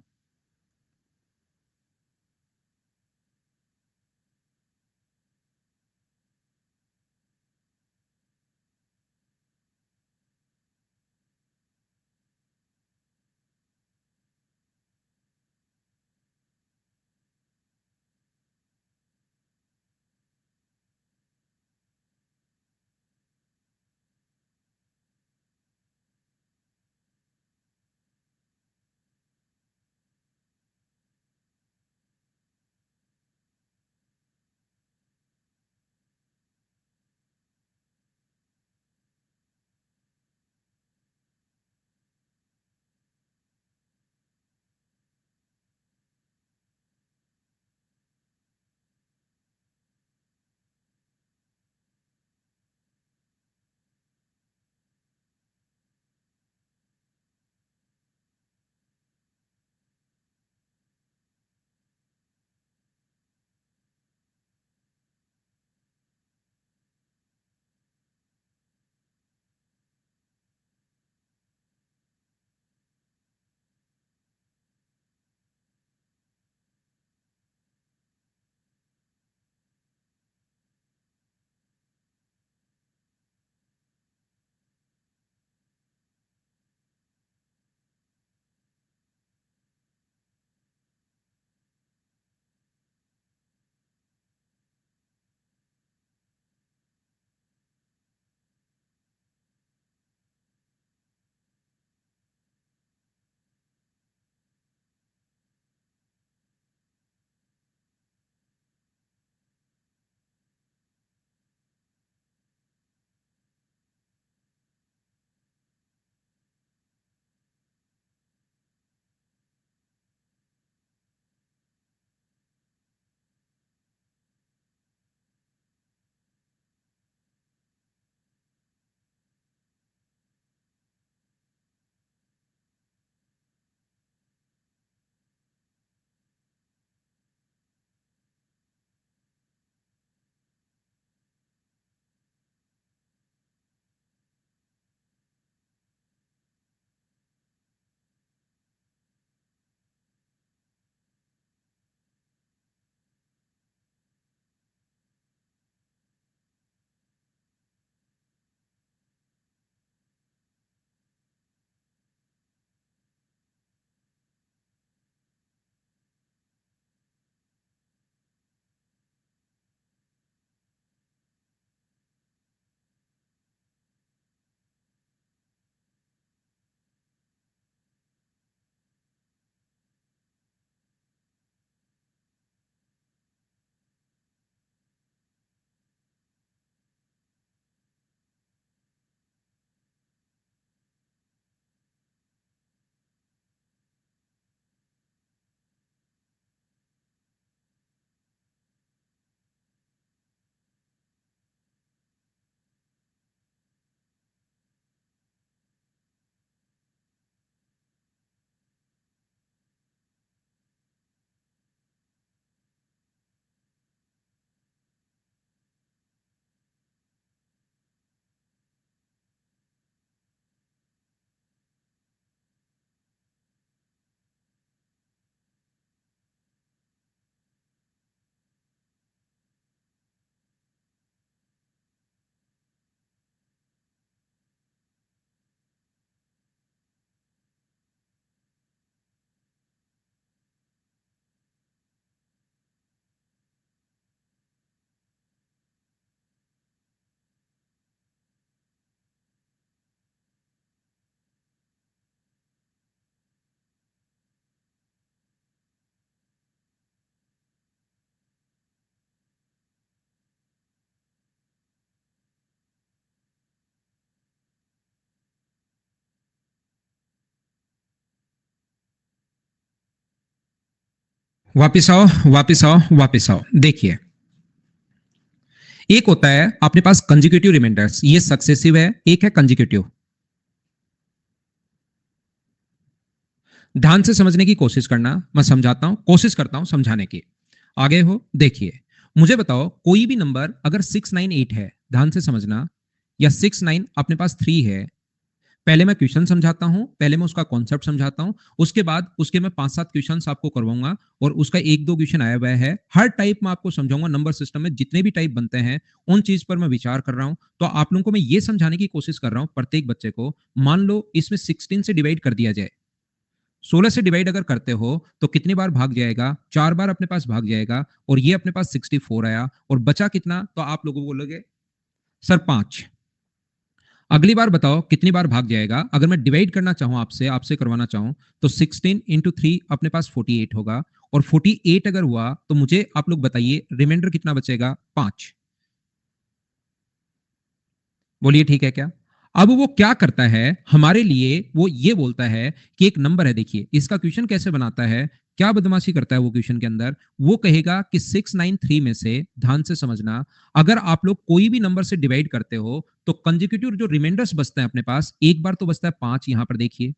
वापिस आओ, वापिस आओ, वापिस आओ। देखिए, एक होता है अपने पास कंजिक्यूटिव रिमाइंडर्स, ये सक्सेसिव है, एक है कंजिक्यूटिव। ध्यान से समझने की कोशिश करना, मैं समझाता हूं, कोशिश करता हूं समझाने की। आगे हो, देखिए, मुझे बताओ कोई भी नंबर अगर 698 है, ध्यान से समझना, या 69 अपने पास 3 है। पहले मैं क्वेश्चन समझाता हूं, पहले मैं उसका कॉन्सेप्ट समझाता हूं, उसके बाद उसके मैं 5-7 क्वेश्चंस आपको करवाऊंगा और उसका 1-2 क्वेश्चन आया हुआ है। हर टाइप में आपको समझाऊंगा, नंबर सिस्टम में जितने भी टाइप बनते हैं उन चीज पर मैं विचार कर रहा हूं। तो आप लोगों को मैं ये समझाने की कोशिश कर रहा हूं, प्रत्येक बच्चे को, मान लो इसमें 16 से डिवाइड कर दिया जाए। 16 से डिवाइड अगर करते हो तो कितनी बार भाग जाएगा? 4 बार अपने पास भाग जाएगा, और ये अपने पास 64 आया, और बचा कितना? तो आप लोगों को बोलोगे सर 5। अगली बार बताओ कितनी बार भाग जाएगा? अगर मैं डिवाइड करना चाहूं, आपसे आपसे करवाना चाहूं, तो 16 इंटू 3 अपने पास 48 होगा, और 48 अगर हुआ तो मुझे आप लोग बताइए रिमाइंडर कितना बचेगा? 5। बोलिए ठीक है क्या? अब वो क्या करता है हमारे लिए? वो ये बोलता है कि एक नंबर है, देखिए इसका क्वेश्चन कैसे बनाता है, क्या बदमाशी करता है वो क्वेश्चन के अंदर। वो कहेगा कि 693 में से, ध्यान से समझना, अगर आप लोग कोई भी नंबर से डिवाइड करते हो तो कंजिक्यूटिव जो रिमाइंडर्स बचते हैं अपने पास, एक बार तो बचता है 5, यहां पर देखिए,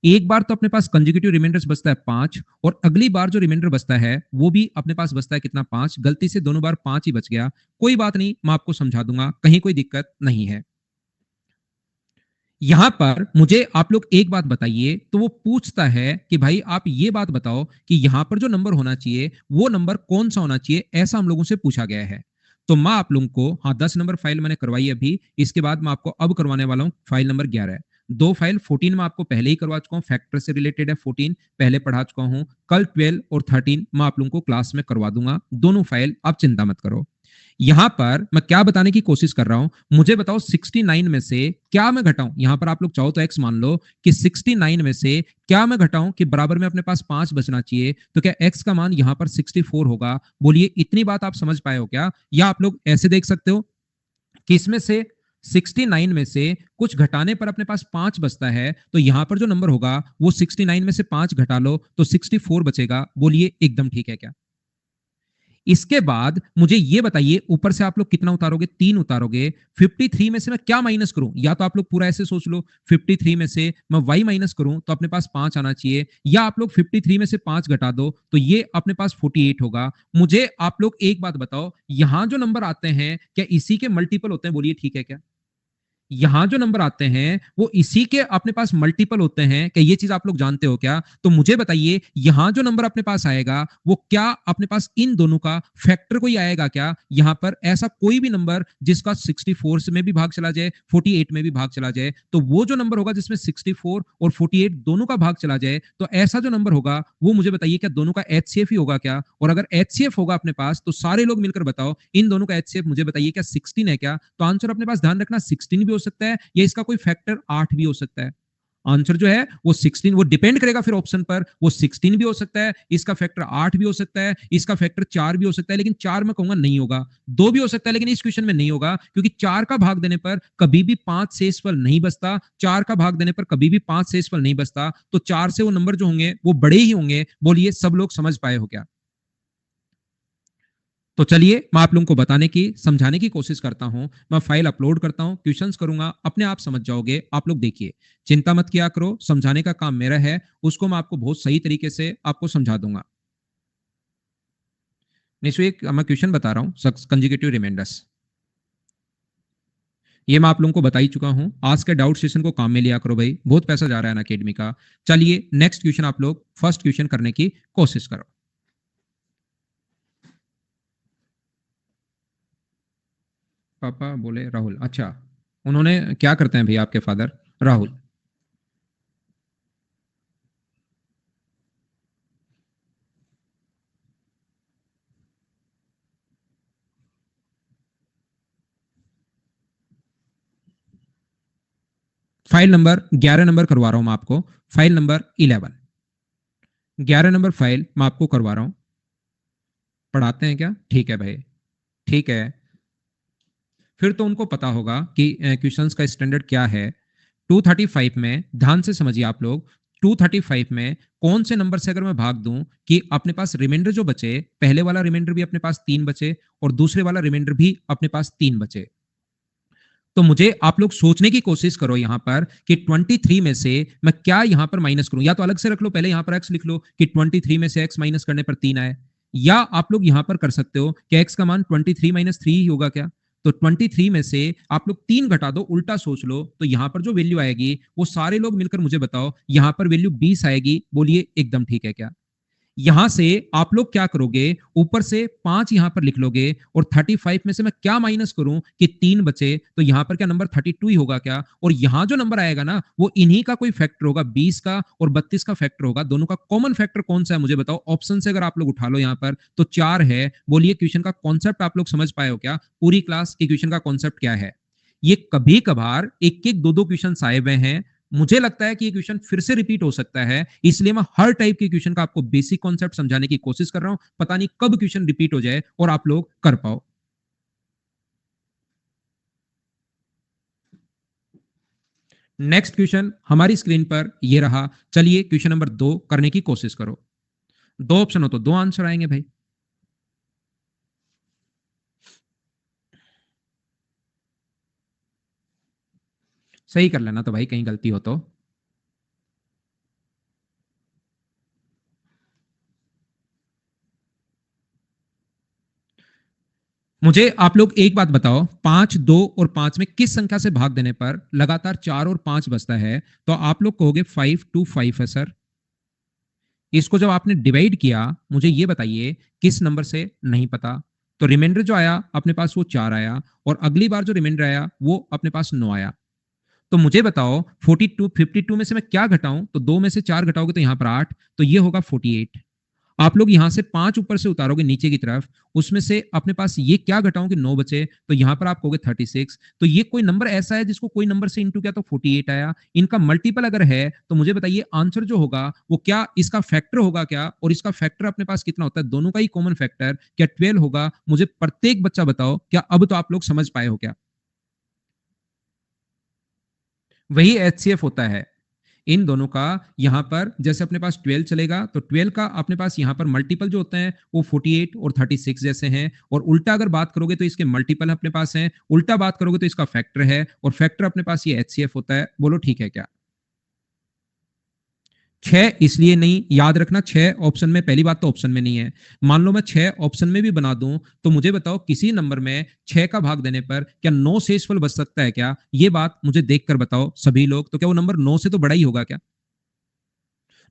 एक बार तो अपने पास कंजिक्यूटिव रिमाइंडर्स बचता है 5, और अगली बार जो रिमाइंडर बचता है वो भी अपने पास बचता है कितना? 5। गलती से दोनों बार 5 ही बच गया, कोई बात नहीं, मैं आपको समझा दूंगा, कहीं कोई दिक्कत नहीं है। यहां पर मुझे आप लोग एक बात बताइए, तो वो पूछता है कि भाई आप ये बात बताओ कि यहां पर जो नंबर होना चाहिए वो नंबर कौन सा होना चाहिए, ऐसा हम लोगों से पूछा गया है। तो मैं आप लोगों को, हाँ 10 नंबर फाइल मैंने करवाई अभी, इसके बाद मैं आपको अब करवाने वाला हूं फाइल नंबर 11। दो फाइल 14 में आपको पहले ही करवा चुका हूं, फैक्टर से रिलेटेड है, 14 पहले पढ़ा चुका हूं। कल 12 और 13 मैं आप लोगों को क्लास में करवा दूंगा, दोनों फाइल, आप चिंता मत करो। यहां पर मैं क्या बताने की कोशिश कर रहा हूं, मुझे बताओ 69 में से क्या मैं घटाऊं? यहां पर आप लोग चाहो तो एक्स मान लो कि 69 में से क्या मैं घटाऊं कि बराबर में अपने पास 5 बचना चाहिए, तो क्या एक्स का मान यहां पर 64 होगा? बोलिए इतनी बात आप समझ पाए हो क्या? या आप लोग ऐसे देख सकते हो कि इसमें से 69 में से कुछ घटाने पर अपने पास 5 बचता है, तो यहां पर जो नंबर होगा वो 69 में से 5 घटा लो तो 64 बचेगा। बोलिए एकदम ठीक है क्या? इसके बाद मुझे ये बताइए, ऊपर से आप लोग कितना उतारोगे? 3 उतारोगे। 53 में से मैं क्या माइनस करूं? या तो आप लोग पूरा ऐसे सोच लो, 53 में से मैं y माइनस करूं तो अपने पास 5 आना चाहिए, या आप लोग 53 में से 5 घटा दो तो ये अपने पास 48 होगा। मुझे आप लोग एक बात बताओ, यहां जो नंबर आते हैं क्या इसी के मल्टीपल होते हैं? बोलिए ठीक है क्या? यहां जो नंबर आते हैं वो इसी के अपने पास मल्टीपल होते हैं क्या? ये चीज आप लोग जानते हो क्या? तो मुझे बताइए, यहां जो नंबर अपने पास आएगा वो क्या अपने पास इन दोनों का फैक्टर कोई आएगा क्या? यहां पर ऐसा कोई भी नंबर जिसका 64 में भी भाग चला जाए, 48 में भी भाग चला जाए, तो वो जो नंबर होगा जिसमें 64 और 48 दोनों का भाग चला जाए, तो ऐसा जो नंबर होगा वो मुझे बताइए क्या दोनों का एचसीएफ ही होगा क्या? और अगर एचसीएफ होगा अपने पास तो सारे लोग मिलकर बताओ इन दोनों का एचसीएफ मुझे बताइए क्या 16 है क्या? तो आंसर अपने पास ध्यान रखना 16 भी हो सकता है, या इसका कोई फैक्टर 8 भी हो सकता है। आंसर जो है वो 16, वो डिपेंड करेगा फिर ऑप्शन पर, वो 16 भी हो सकता है, इसका फैक्टर 8 भी हो सकता है, इसका फैक्टर 4 भी हो सकता है, लेकिन 4 मैं कहूंगा नहीं होगा। 2 भी हो सकता है लेकिन इस क्वेश्चन में नहीं होगा, क्योंकि 4 का भाग देने पर कभी भी 5 शेषफल नहीं बचता। 4 का भाग देने पर कभी भी 5 शेषफल नहीं बचता, तो 4 से वो नंबर जो होंगे वो बड़े ही होंगे। बोलिए सब लोग समझ पाए हो क्या? तो चलिए मैं आप लोगों को बताने की, समझाने की कोशिश करता हूं। मैं फाइल अपलोड करता हूं, क्वेश्चंस करूंगा, अपने आप समझ जाओगे आप लोग। देखिए, चिंता मत किया करो, समझाने का काम मेरा है, उसको मैं आपको बहुत सही तरीके से आपको समझा दूंगा। निशु, एक मैं क्वेश्चन बता रहा हूं, कंजिक्यूटिव रिमाइंडर्स, ये मैं आप लोगों को बता ही चुका हूं। आज के डाउट सेशन को काम में लिया करो भाई, बहुत पैसा जा रहा है ना अकेडमी का। चलिए नेक्स्ट क्वेश्चन, आप लोग फर्स्ट क्वेश्चन करने की कोशिश करो। पापा बोले राहुल, अच्छा, उन्होंने क्या करते हैं भैया आपके father? Rahul. File number 11 number करवा रहा हूं मैं आपको, फाइल नंबर 11, 11 नंबर फाइल मैं आपको करवा रहा हूं। पढ़ाते हैं क्या? ठीक है भाई, ठीक है। फिर तो उनको पता होगा कि क्वेश्चंस का स्टैंडर्ड क्या है। 235 में ध्यान से समझिए आप लोग, 235 में कौन से नंबर से अगर मैं भाग दूं कि अपने पास रिमाइंडर जो बचे, पहले वाला रिमाइंडर भी अपने पास 3 बचे और दूसरे वाला रिमाइंडर भी अपने पास 3 बचे। तो मुझे आप लोग सोचने की कोशिश करो यहां पर कि 23 में से मैं क्या यहां पर माइनस करूं, या तो अलग से रख लो, पहले यहां पर एक्स लिख लो कि 23 में से एक्स माइनस करने पर 3 आए, या आप लोग यहां पर कर सकते हो कि एक्स का मान 23 माइनस 3 ही होगा क्या। तो 23 में से आप लोग 3 घटा दो, उल्टा सोच लो, तो यहां पर जो वैल्यू आएगी वो सारे लोग मिलकर मुझे बताओ, यहां पर वैल्यू 20 आएगी। बोलिए एकदम ठीक है क्या। यहां से आप लोग क्या करोगे, ऊपर से 5 यहां पर लिख लोगे और 35 में से मैं क्या माइनस करूं कि 3 बचे, तो यहां पर क्या नंबर 32 ही होगा क्या। और यहां जो नंबर आएगा ना वो इन्हीं का कोई फैक्टर होगा, 20 का और 32 का फैक्टर होगा। दोनों का कॉमन फैक्टर कौन सा है मुझे बताओ। ऑप्शन से अगर आप लोग उठा लो यहां पर तो 4 है। बोलिए क्वेश्चन का कॉन्सेप्ट आप लोग समझ पाए हो क्या, पूरी क्लास के क्वेश्चन का कॉन्सेप्ट क्या है। ये कभी कभार एक एक दो दो क्वेश्चन आए हुए हैं, मुझे लगता है कि ये क्वेश्चन फिर से रिपीट हो सकता है, इसलिए मैं हर टाइप के क्वेश्चन का आपको बेसिक कॉन्सेप्ट समझाने की कोशिश कर रहा हूं। पता नहीं कब क्वेश्चन रिपीट हो जाए और आप लोग कर पाओ। नेक्स्ट क्वेश्चन हमारी स्क्रीन पर ये रहा। चलिए क्वेश्चन नंबर 2 करने की कोशिश करो। दो ऑप्शन हो तो दो आंसर आएंगे भाई। सही कर लेना तो भाई, कहीं गलती हो तो। मुझे आप लोग एक बात बताओ, 5, 2 और 5 में किस संख्या से भाग देने पर लगातार 4 और 5 बचता है। तो आप लोग कहोगे 5 2 5 है सर। इसको जब आपने डिवाइड किया, मुझे ये बताइए किस नंबर से, नहीं पता। तो रिमाइंडर जो आया अपने पास वो 4 आया, और अगली बार जो रिमाइंडर आया वो अपने पास 9 आया। तो मुझे बताओ 52 में से मैं क्या घटाऊं, तो 2 में से 4 घटाओगे तो यहां पर 8, तो ये होगा 48। आप लोग यहां से 5 ऊपर से उतारोगे नीचे की तरफ, उसमें से अपने पास ये क्या घटाओगे, 9 बचे, तो यहां पर आप कहोगे 36। तो ये कोई नंबर ऐसा है जिसको कोई नंबर से इंटू किया तो 48 आया। इनका मल्टीपल अगर है तो मुझे बताइए आंसर जो होगा वो क्या इसका फैक्टर होगा क्या, और इसका फैक्टर अपने पास कितना होता है, दोनों का ही कॉमन फैक्टर क्या 12 होगा। मुझे प्रत्येक बच्चा बताओ क्या अब तो आप लोग समझ पाए हो क्या। वही एचसीएफ होता है इन दोनों का। यहां पर जैसे अपने पास 12 चलेगा तो 12 का अपने पास यहां पर मल्टीपल जो होते हैं वो 48 और 36 जैसे हैं, और उल्टा अगर बात करोगे तो इसके मल्टीपल अपने पास हैं, उल्टा बात करोगे तो इसका फैक्टर है, और फैक्टर अपने पास ये एचसीएफ होता है। बोलो ठीक है क्या। 6 इसलिए नहीं, याद रखना 6 ऑप्शन में, पहली बात तो ऑप्शन में नहीं है। मान लो मैं 6 ऑप्शन में भी बना दूं तो मुझे बताओ किसी नंबर में 6 का भाग देने पर क्या 9 शेषफल बच सकता है क्या, ये बात मुझे देखकर बताओ सभी लोग। तो क्या वो नंबर 9 से तो बड़ा ही होगा क्या।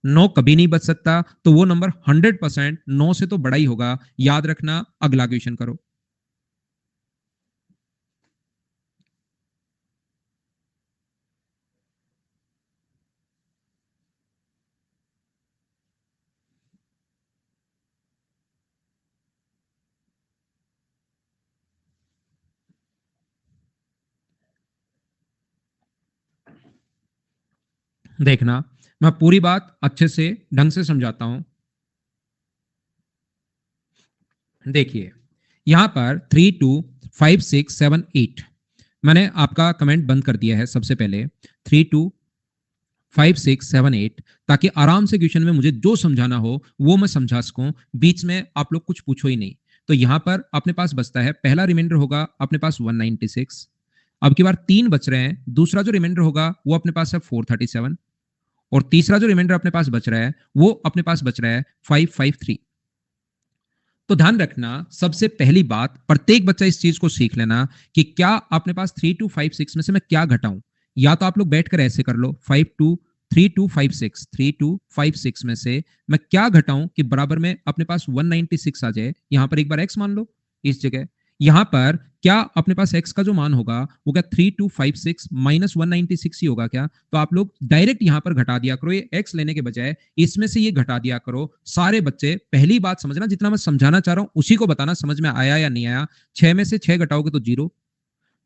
9 कभी नहीं बच सकता, तो वो नंबर 100% 9 से तो बड़ा ही होगा। याद रखना, अगला क्वेश्चन करो। देखना, मैं पूरी बात अच्छे से ढंग से समझाता हूं। देखिए यहां पर 3 2 5 6 7 8, मैंने आपका कमेंट बंद कर दिया है सबसे पहले। 3 2 5 6 7 8, ताकि आराम से क्वेश्चन में मुझे जो समझाना हो वो मैं समझा सकूं, बीच में आप लोग कुछ पूछो ही नहीं। तो यहां पर अपने पास बचता है, पहला रिमाइंडर होगा अपने पास 196। अब की बार 3 बच रहे हैं, दूसरा जो रिमाइंडर होगा वो अपने पास है 437, और तीसरा जो रिमाइंडर अपने पास बच रहा है वो अपने पास बच रहा है 553। तो ध्यान रखना, सबसे पहली बात प्रत्येक बच्चा इस चीज को सीख लेना कि क्या अपने पास 3256 में से मैं क्या घटाऊं। या तो आप लोग बैठकर ऐसे कर लो, 3256 में से मैं क्या घटाऊं कि बराबर में अपने पास 196 आ जाए। यहां पर एक बार एक्स मान लो इस जगह। यहां पर क्या अपने पास एक्स का जो मान होगा वो क्या 3256 माइनस 196 ही होगा क्या। तो आप लोग डायरेक्ट यहां पर घटा दिया करो, ये एक्स लेने के बजाय इसमें से ये घटा दिया करो। सारे बच्चे पहली बात समझना, जितना मैं समझाना चाह रहा हूं उसी को बताना, समझ में आया या नहीं आया। 6 में से 6 घटाओगे तो 0,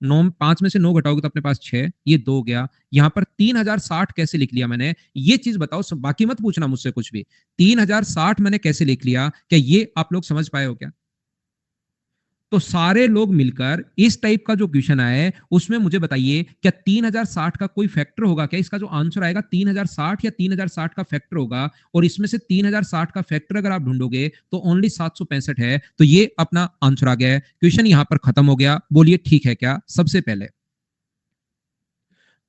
9 5 में से 9 घटाओगे तो अपने पास 6, ये 2 हो गया। यहां पर 3060 कैसे लिख लिया मैंने, ये चीज बताओ, बाकी मत पूछना मुझसे कुछ भी। 3060 मैंने कैसे लिख लिया, क्या ये आप लोग समझ पाए हो क्या। तो सारे लोग मिलकर इस टाइप का जो क्वेश्चन आया है उसमें मुझे बताइए क्या 3060 का कोई फैक्टर होगा क्या? इसका जो आंसर आएगा 3060 या 3060 का फैक्टर होगा, और इसमें से 3060 का फैक्टर अगर आप ढूंढोगे तो ओनली 765 है। तो ये अपना आंसर आ गया है, क्वेश्चन यहां पर खत्म हो गया। बोलिए ठीक है क्या? सबसे पहले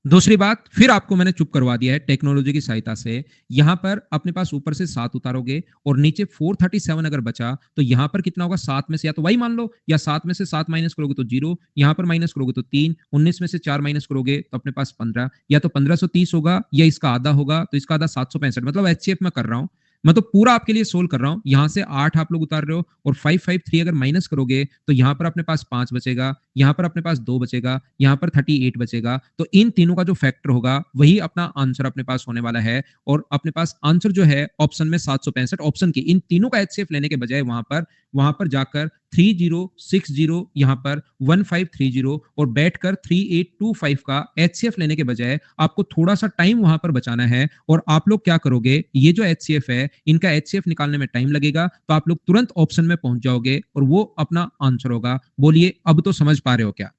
दूसरी बात, फिर आपको मैंने चुप करवा दिया है टेक्नोलॉजी की सहायता से। यहां पर अपने पास ऊपर से 7 उतारोगे और नीचे 437 अगर बचा तो यहां पर कितना होगा? 7 में से या तो वही मान लो, या 7 में से 7 माइनस करोगे तो 0, यहां पर माइनस करोगे तो 3, 19 में से 4 माइनस करोगे तो अपने पास 15, या तो 1530 होगा या इसका आधा होगा, तो इसका आधा 765। मतलब एचसीएफ में कर रहा हूं, मैं तो पूरा आपके लिए सोल्व कर रहा हूं। यहां से 8 आप लोग उतार रहे हो और 553 अगर माइनस करोगे तो यहां पर अपने पास 5 बचेगा, यहां पर अपने पास 2 बचेगा, यहां पर 38 बचेगा। तो इन तीनों का जो फैक्टर होगा वही अपना आंसर अपने पास होने वाला है। और अपने पास आंसर जो है ऑप्शन में 765, ऑप्शन की इन तीनों का एचसीएफ लेने के बजाय वहां पर जाकर 3060, यहां पर 1530 और बैठकर 3825 का एचसीएफ लेने के बजाय आपको थोड़ा सा टाइम वहां पर बचाना है। और आप लोग क्या करोगे, ये जो एचसीएफ है इनका एचसीएफ निकालने में टाइम लगेगा, तो आप लोग तुरंत ऑप्शन में पहुंच जाओगे और वो अपना आंसर होगा। बोलिए अब तो समझ पा रहे हो क्या?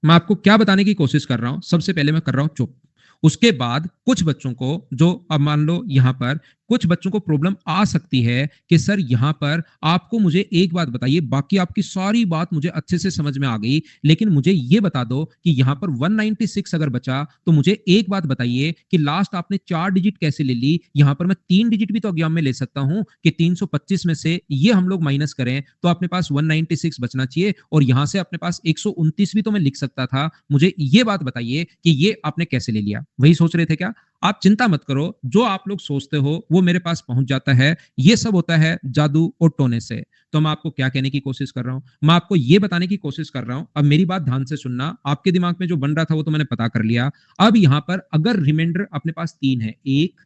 मैं आपको क्या बताने की कोशिश कर रहा हूं? सबसे पहले मैं कर रहा हूं चुप। उसके बाद कुछ बच्चों को, जो अब मान लो यहां पर कुछ बच्चों को प्रॉब्लम आ सकती है कि सर यहां पर आपको मुझे एक बात बताइए, बाकी आपकी सारी बात मुझे अच्छे से समझ में आ गई, लेकिन मुझे यह बता दो कि यहां पर 196 अगर बचा तो मुझे एक बात बताइए कि लास्ट आपने 4 डिजिट कैसे ले ली? यहां पर मैं 3 डिजिट भी तो एग्जाम में ले सकता हूं कि 325 में से ये हम लोग माइनस करें तो अपने पास 196 बचना चाहिए, और यहां से अपने पास 129 भी तो मैं लिख सकता था। मुझे ये बात बताइए कि ये आपने कैसे ले लिया? वही सोच रहे थे क्या? आप चिंता मत करो, जो आप लोग सोचते हो वो मेरे पास पहुंच जाता है। ये सब होता है जादू और टोने से। तो मैं आपको क्या कहने की कोशिश कर रहा हूं? मैं आपको ये बताने की कोशिश कर रहा हूं, अब मेरी बात ध्यान से सुनना। आपके दिमाग में जो बन रहा था वो तो मैंने पता कर लिया। अब यहां पर अगर रिमाइंडर अपने पास 3 है, 1,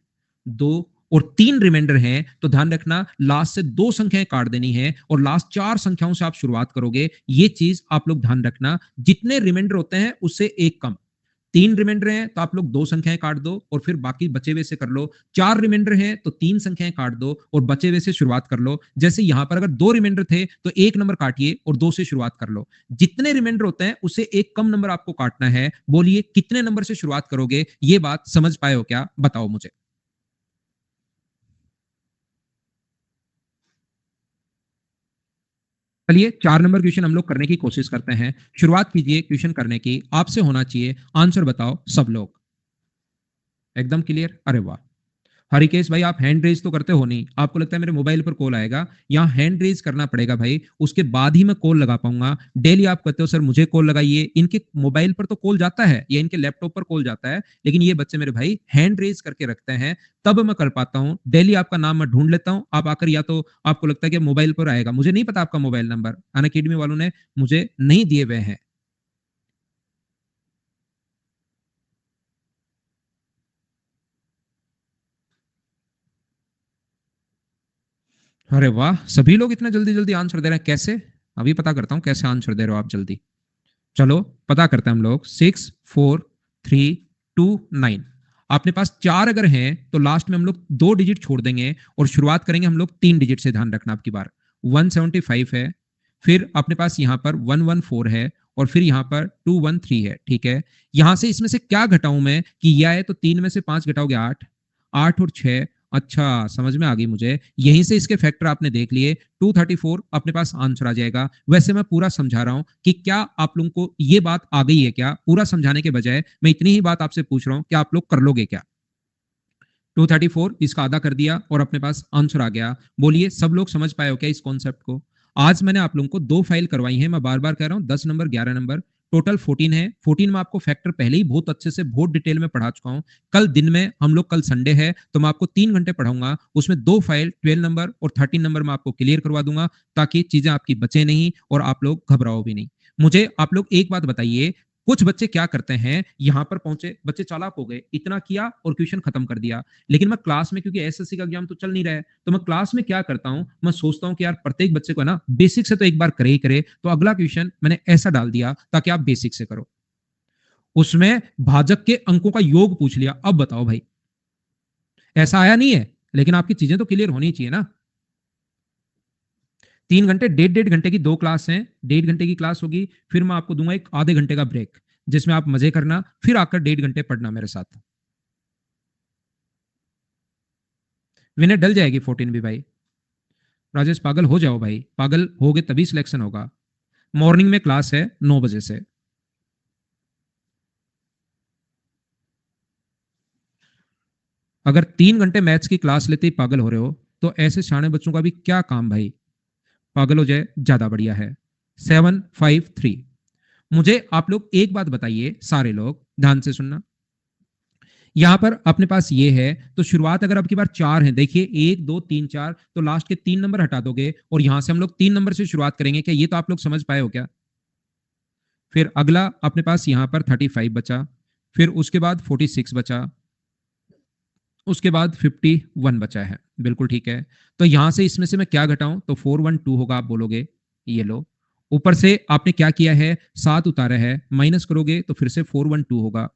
2 और 3 रिमाइंडर हैं, तो ध्यान रखना लास्ट से 2 संख्याएं काट देनी है और लास्ट 4 संख्याओं से आप शुरुआत करोगे। ये चीज आप लोग ध्यान रखना। जितने रिमाइंडर होते हैं उससे एक कम। 3 रिमाइंडर हैं तो आप लोग 2 संख्याएं काट दो और फिर बाकी बचे हुए से कर लो। 4 रिमाइंडर हैं तो 3 संख्याएं काट दो और बचे हुए से शुरुआत कर लो। जैसे यहां पर अगर 2 रिमाइंडर थे तो 1 नंबर काटिए और 2 से शुरुआत कर लो। जितने रिमाइंडर होते हैं उससे एक कम नंबर आपको काटना है। बोलिए कितने नंबर से शुरुआत करोगे? ये बात समझ पाए हो क्या? बताओ मुझे। चलिए 4 नंबर क्वेश्चन हम लोग करने की कोशिश करते हैं। शुरुआत कीजिए क्वेश्चन करने की। आपसे होना चाहिए आंसर बताओ सब लोग। एकदम क्लियर? अरे वाह! हरिकेश भाई, आप हैंड रेज तो करते हो नहीं, आपको लगता है मेरे मोबाइल पर कॉल आएगा? यहाँ हैंड रेज करना पड़ेगा भाई, उसके बाद ही मैं कॉल लगा पाऊंगा। डेली आप कहते हो सर मुझे कॉल लगाइए, इनके मोबाइल पर तो कॉल जाता है या इनके लैपटॉप पर कॉल जाता है, लेकिन ये बच्चे मेरे भाई हैंड रेज करके रखते हैं, तब मैं कर पाता हूँ। डेली आपका नाम मैं ढूंढ लेता हूँ, आप आकर या तो आपको लगता है कि मोबाइल पर आएगा, मुझे नहीं पता आपका मोबाइल नंबर, अनअकैडमी वालों ने मुझे नहीं दिए हुए हैं। अरे वाह, सभी लोग इतना जल्दी जल्दी आंसर दे रहे हैं, कैसे? अभी पता करता हूँ कैसे आंसर दे रहे हो आप जल्दी। चलो पता करते हैं हम लोग। 6, 4, 3, 2, 9। अपने पास 4 अगर हैं तो लास्ट में हम लोग 2 डिजिट छोड़ देंगे और शुरुआत करेंगे हम लोग 3 डिजिट से। ध्यान रखना आपकी बार। 175 है, फिर अपने पास यहाँ पर 114 है और फिर यहाँ पर 213 है। ठीक है, यहां से इसमें से क्या घटाऊं मैं कि यह है, तो 3 में से 5 घटाओगे 8, 8 और 6। अच्छा, समझ में आ गई मुझे। यहीं से इसके फैक्टर आपने देख लिए, 234 अपने पास आंसर आ जाएगा। वैसे मैं पूरा समझा रहा हूं कि क्या आप लोगों को ये बात आ गई है क्या? पूरा समझाने के बजाय मैं इतनी ही बात आपसे पूछ रहा हूं कि आप लोग कर लोगे क्या? 234 इसका आधा कर दिया और अपने पास आंसर आ गया। बोलिए सब लोग समझ पाए हो क्या इस कॉन्सेप्ट को? आज मैंने आप लोगों को 2 फाइल करवाई है, मैं बार बार कह रहा हूं, 10 नंबर 11 नंबर, टोटल 14 है। 14 में आपको फैक्टर पहले ही बहुत अच्छे से बहुत डिटेल में पढ़ा चुका हूं। कल दिन में हम लोग, कल संडे है तो मैं आपको 3 घंटे पढ़ाऊंगा, उसमें 2 फाइल 12 नंबर और 13 नंबर में आपको क्लियर करवा दूंगा, ताकि चीजें आपकी बचे नहीं और आप लोग घबराओ भी नहीं। मुझे आप लोग एक बात बताइए, कुछ बच्चे क्या करते हैं, यहां पर पहुंचे बच्चे चालाक हो गए, इतना किया और क्वेश्चन खत्म कर दिया। लेकिन मैं क्लास में, क्योंकि एसएससी का एग्जाम तो चल नहीं रहा है, तो मैं क्लास में क्या करता हूं, मैं सोचता हूं कि यार प्रत्येक बच्चे को ना बेसिक से तो एक बार करे ही करे, तो अगला क्वेश्चन मैंने ऐसा डाल दिया ताकि आप बेसिक से करो। उसमें भाजक के अंकों का योग पूछ लिया। अब बताओ भाई, ऐसा आया नहीं है, लेकिन आपकी चीजें तो क्लियर होनी चाहिए ना। 3 घंटे, डेढ़ घंटे की 2 क्लास हैं, 1.5 घंटे की क्लास होगी, फिर मैं आपको दूंगा एक आधे घंटे का ब्रेक, जिसमें आप मजे करना, फिर आकर 1.5 घंटे पढ़ना मेरे साथ। विनय डल जाएगी 14 भी भाई। राजेश पागल हो जाओ भाई, पागल होगे तभी सिलेक्शन होगा। मॉर्निंग में क्लास है 9 बजे से। अगर 3 घंटे मैथ्स की क्लास लेते ही पागल हो रहे हो, तो ऐसे शाणे बच्चों का भी क्या काम भाई। पागल हो जाए ज्यादा बढ़िया है। 753। मुझे आप लोग एक बात बताइए, सारे लोग ध्यान से सुनना। यहां पर अपने पास ये है, तो शुरुआत अगर आपकी बार 4 है, देखिए 1 2 3 4, तो लास्ट के 3 नंबर हटा दोगे और यहां से हम लोग 3 नंबर से शुरुआत करेंगे। क्या ये तो आप लोग समझ पाए हो क्या? फिर अगला अपने पास यहां पर 35 बचा, फिर उसके बाद 46 बचा, उसके बाद 51 बचा है। बिल्कुल ठीक है। तो यहां से इसमें से मैं क्या घटाऊं, तो 412 होगा, आप बोलोगे। ये लो, ऊपर से आपने क्या किया है, 7 उतारा है, माइनस करोगे तो फिर से 412 होगा।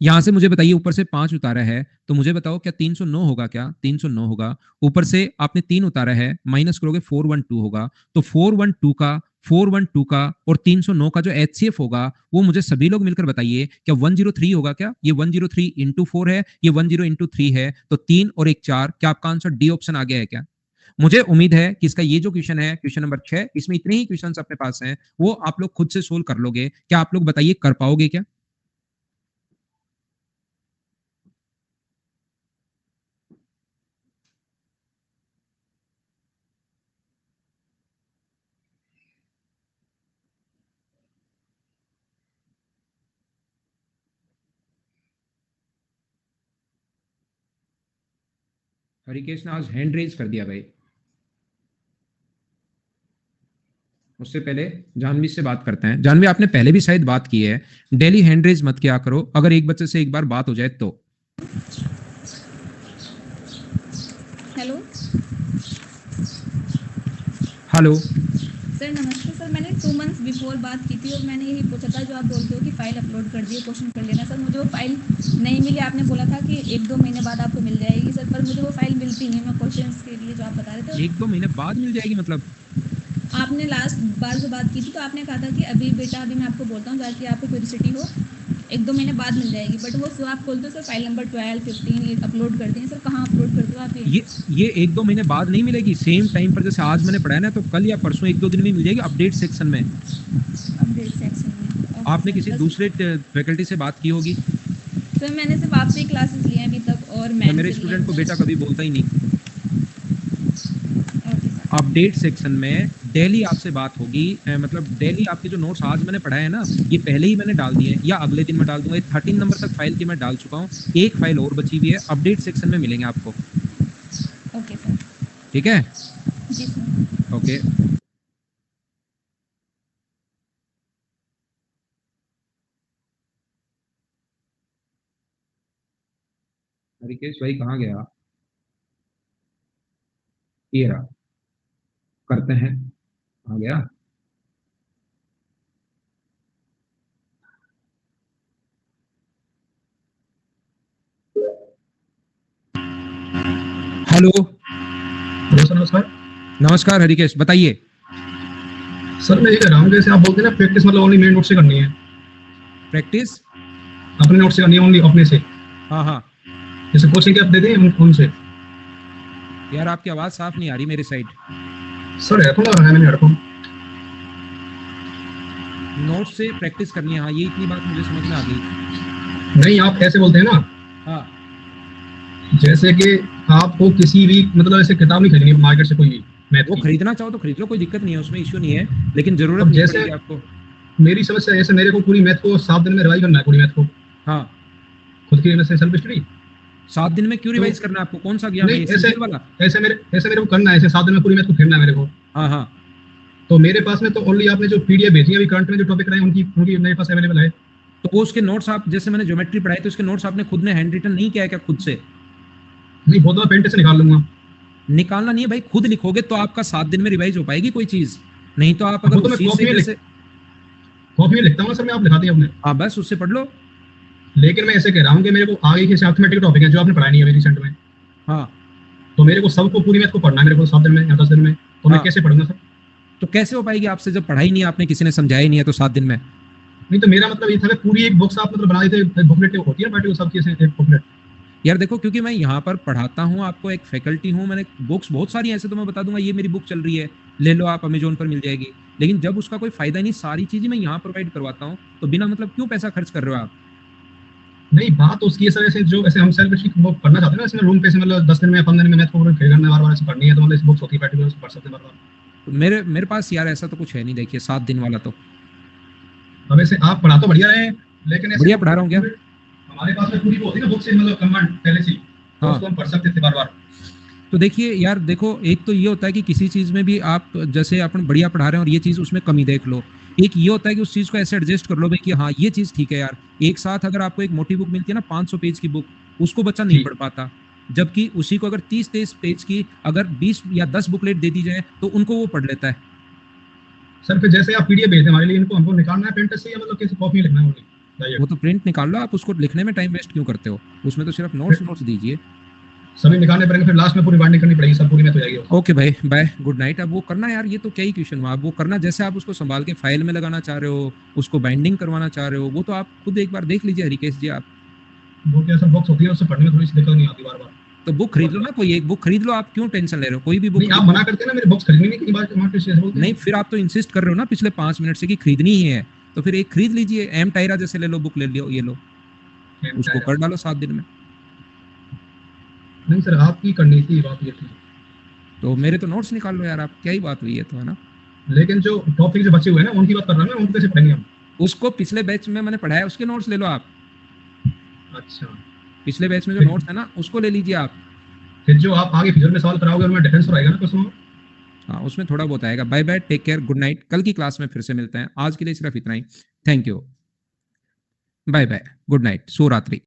यहां से मुझे बताइए, ऊपर से 5 उतारा है, तो मुझे बताओ क्या 309 होगा? क्या 309 होगा? ऊपर से आपने 3 उतारा है, माइनस करोगे 412 होगा। तो 412 का और 309 का जो एचसीएफ होगा, वो मुझे सभी लोग मिलकर बताइए, क्या 103 होगा? क्या ये 103 इंटू 4 है, ये 10 इंटू 3 है, तो 3 और 1 4। क्या आपका आंसर डी ऑप्शन आ गया है क्या? मुझे उम्मीद है कि इसका ये जो क्वेश्चन है, क्वेश्चन नंबर 6, इसमें इतने ही क्वेश्चन अपने पास हैं, वो आप लोग खुद से सोल्व कर लोगे। क्या आप लोग बताइए, कर पाओगे क्या? हरिकेश ने आज हैंड रेज कर दिया भाई। उससे पहले जानवी से बात करते हैं। जानवी, आपने पहले भी शायद बात की है, डेली हैंड रेज मत किया करो, अगर एक बच्चे से एक बार बात हो जाए तो।
हेलो
हेलो
सर, नमस्ते सर। मैंने 2 मंथ्स बिफोर बात की थी और मैंने यही पूछा था जो आप बोलते हो कि फ़ाइल अपलोड कर दिए, क्वेश्चन कर लेना। सर मुझे वो फ़ाइल नहीं मिली, आपने बोला था कि 1-2 महीने बाद आपको मिल जाएगी सर, पर मुझे वो फ़ाइल मिलती नहीं। मैं क्वेश्चंस के लिए जो आप बता रहे थे,
1-2 महीने बाद मिल जाएगी मतलब?
आपने लास्ट बार जो बात की थी तो आपने कहा था कि अभी बेटा, अभी मैं आपको बोलता हूँ ताकि आपको क्यूरियोसिटी हो, 1-2 महीने बाद मिल जाएगी। बट वो जो आप बोलते हो सर, फाइल नंबर 12, 15 ये अपलोड करते हैं सर, कहाँ अपलोड करते हो आप
ये 1-2 महीने बाद नहीं मिलेगी, सेम टाइम पर जैसे आज मैंने पढ़ाया ना, तो कल या परसों 1-2 दिन में मिल जाएगी, अपडेट सेक्शन में।
अपडेट सेक्शन में?
आपने किसी दूसरे फैकल्टी से बात की होगी।
सर मैंने सिर्फ आपसे ही क्लासेस लिए हैं अभी तक, और
मैं मेरे स्टूडेंट को बेटा कभी बोलता ही नहीं। अपडेट सेक्शन में डेली आपसे बात होगी, मतलब डेली आपके जो नोट्स आज मैंने पढ़ाए हैं ना, ये पहले ही मैंने डाल दिए, या अगले दिन में डाल दूंगा। 13 नंबर तक फाइल की मैं डाल चुका हूँ, एक फाइल और बची हुई है, अपडेट सेक्शन में मिलेंगे आपको।
Okay sir.
ठीक है,
जी सर।
ओके। हरिकेश भाई कहाँ गया? ये रहा, करते हैं। आ गया। हेलो।
हेलो सर, नमस्कार।
नमस्कार हरिकेश, बताइए।
सर मैं ये कह रहा हूँ, जैसे आप बोलते हैं ना, प्रैक्टिस मतलब ओनली मेन नोट से करनी है,
प्रैक्टिस
अपने नोट से करनी है, ओनली अपने से।
हाँ हाँ।
जैसे कोचिंग के आप देते हैं उनसे।
यार आपकी आवाज साफ नहीं आ रही मेरी साइड।
सर हेडफोन लगा है मैंने, हेडफोन।
नोट से प्रैक्टिस करनी है, हाँ, ये इतनी बात मुझे समझ में आ गई।
नहीं, आप ऐसे बोलते हैं ना,
हाँ,
जैसे कि आपको किसी भी मतलब ऐसे किताब नहीं खरीदनी मार्केट से कोई भी मैथ
वो
की।
खरीदना चाहो तो खरीद लो, कोई दिक्कत नहीं है, उसमें इश्यू नहीं है, लेकिन जरूरत
अब
नहीं
जैसे
पड़ेगी आपको।
मेरी समझ से, जैसे मेरे को पूरी मैथ को 7 दिन में रिवाइज करना है, पूरी मैथ को
हाँ,
खुद की सेल्फ स्टडी।
7 दिन में क्यों
तो
रिवाइज करना है आपको? कौन सा ज्ञान है
नहीं,
ये,
ऐसे
सीरियल वाला?
ऐसे मेरे को करना है, ऐसे 7 दिन में पूरी मैथ को फेरना है मेरे को।
हाँ हाँ।
तो मेरे पास में तो ओनली आपने जो पीडीएफ भेजी है अभी करंट में जो टॉपिक रहे उनकी उनकी मेरे पास अवेलेबल है।
तो वो उसके नोट्स आप, जैसे मैंने ज्योमेट्री पढ़ाई, तो उसके नोट्स आपने खुद ने हैंड रिटन नहीं किया है क्या खुद से?
नहीं, बहुत पेंट से निकाल लूंगा।
निकालना नहीं है भाई, खुद लिखोगे तो आपका 7 दिन में रिवाइज हो पाएगी कोई चीज। नहीं तो आप अगर
वो तो मैं
उसी से जैसे,
कॉपी में लिखता हूँ सर मैं, आप लिखाते हैं आपने।
हाँ बस उससे पढ़ लो।
लेकिन मैं ऐसे कह रहा हूँ कि मेरे को आगे के अर्थमेटिक टॉपिक है जो आपने पढ़ाई नहीं है अभी रिसेंट में,
हाँ,
तो मेरे को सबको पूरी मैथ को पढ़ना है मेरे को 7 दिन में या 10 दिन में। तो मैं
हाँ।
कैसे पढ़ूंगा सर?
तो कैसे हो पाएगी आपसे जब पढ़ाई नहीं है आपने, किसी ने समझाया ही नहीं है तो 7 दिन में?
नहीं तो मेरा मतलब ये था कि पूरी एक बुक्स आप मतलब बना देते, बुकलेट होती है बैठी सब चीजें, एक बुकलेट।
यार देखो, क्योंकि मैं यहाँ पर पढ़ाता हूँ आपको, एक फैकल्टी हूँ, मैंने बुक्स बहुत सारी ऐसे तो मैं बता दूंगा ये मेरी बुक चल रही है, ले लो आप, अमेजोन पर मिल जाएगी। लेकिन जब उसका कोई फायदा नहीं, सारी चीजें मैं यहाँ प्रोवाइड करवाता हूँ, तो बिना मतलब क्यों पैसा खर्च कर रहे हो आप?
नहीं बात उसकी है सर, ऐसे जो ऐसे हम सेल्फ स्टडी वो पढ़ना चाहते हैं ना, इसमें रूम पे से मतलब 10 दिन में 15 दिन में मैथ को पूरा करना बार बार ऐसे पढ़नी है, तो मतलब इस बुक्स होती है बैठी पढ़ सकते हैं बार बार।
तो मेरे पास यार ऐसा तो कुछ है नहीं, देखिए 7 दिन वाला तो।
अब ऐसे आप पढ़ा तो बढ़िया रहे, लेकिन ऐसे
बढ़िया पढ़ा रहा हूँ क्या?
हमारे पास में पूरी वो होती है ना बुक से मतलब कमांड पहले से ही, तो
हाँ।
उसको हम पढ़ सकते थे बार बार।
तो देखिए यार, देखो एक तो ये होता है कि किसी चीज में भी आप जैसे अपन बढ़िया पढ़ा रहे हैं और ये चीज उसमें कमी देख लो, एक ये होता है कि उस चीज को ऐसे एडजस्ट कर लो भाई कि हाँ ये चीज ठीक है यार। एक साथ अगर आपको एक मोटी बुक मिलती है ना 500 पेज की बुक, उसको बच्चा नहीं
जी
पढ़ पाता। जबकि उसी को अगर 30-30 पेज की अगर 20 या 10 बुकलेट दे दी जाए तो उनको वो पढ़ लेता है।
सर फिर जैसे आप पीडीएफ भेजते हैं हमारे लिए, इनको हमको निकालना है प्रिंटर से या मतलब कैसे कॉपी में लिखना है ओनली
वो
डायरेक्ट?
तो प्रिंट निकाल लो आप, उसको लिखने में टाइम वेस्ट क्यों करते हो? उसमें तो सिर्फ नोट्स नोट्स दीजिए।
सभी निकालने पड़ेंगे, फिर लास्ट में पूरी बाइंडिंग करनी पड़ेगी, सब पूरी में तो जाएगी वो।
ओके भाई, बाय, गुड नाइट। अब वो करना यार, ये तो क्या ही क्वेश्चन हुआ। अब वो करना, जैसे आप उसको संभाल के फाइल में लगाना चाह रहे हो, उसको बाइंडिंग करवाना चाह रहे हो, वो तो आप खुद एक बार देख लीजिए हरिकेश जी आप।
वो क्या सर बॉक्स होती है, उससे पढ़ने में थोड़ी सी दिक्कत नहीं आती बार बार।
तो बुक खरीद लो ना, कोई एक बुक खरीद लो, आप क्यों टेंशन ले रहे हो? कोई भी बुक
नहीं आप
खरीद लो।
मना करते हैं ना मेरे बॉक्स खरीदने की बात, मार्केट से बोलते
नहीं,
हैं।
फिर आप तो इंसिस्ट कर रहे हो ना पिछले 5 मिनट से कि खरीदनी ही है, तो फिर एक खरीद लीजिए। एम टायरा जैसे ले लो, बुक ले लियो, ये लो, उसको कर डालो 7 दिन में।
नहीं सर आपकी करनी थी बात ये थी।
तो मेरे तो नोट्स निकाल लो यार आप, क्या ही बात हुई है तो, है ना?
लेकिन जो टॉपिक जो बचे हुए हैं ना उनकी बात कर रहा हूँ मैं, उनको कैसे पढ़ेंगे हम?
उसको पिछले बैच में मैंने पढ़ाया, उसके नोट्स ले लो आप।
अच्छा।
पिछले बैच में जो
फिर
नोट्स है ना, उसको ले लीजिए आप।
फिर जो आप आगे फ्यूचर में सवाल कराओगे उनमें डिफरेंस हो आएगा ना क्वेश्चन में।
हाँ, उसमें थोड़ा बहुत आएगा। Bye bye, take care, good night. कल की क्लास में फिर से मिलते हैं, आज के लिए सिर्फ इतना ही। Thank you, bye bye, good night, शुभ रात्रि।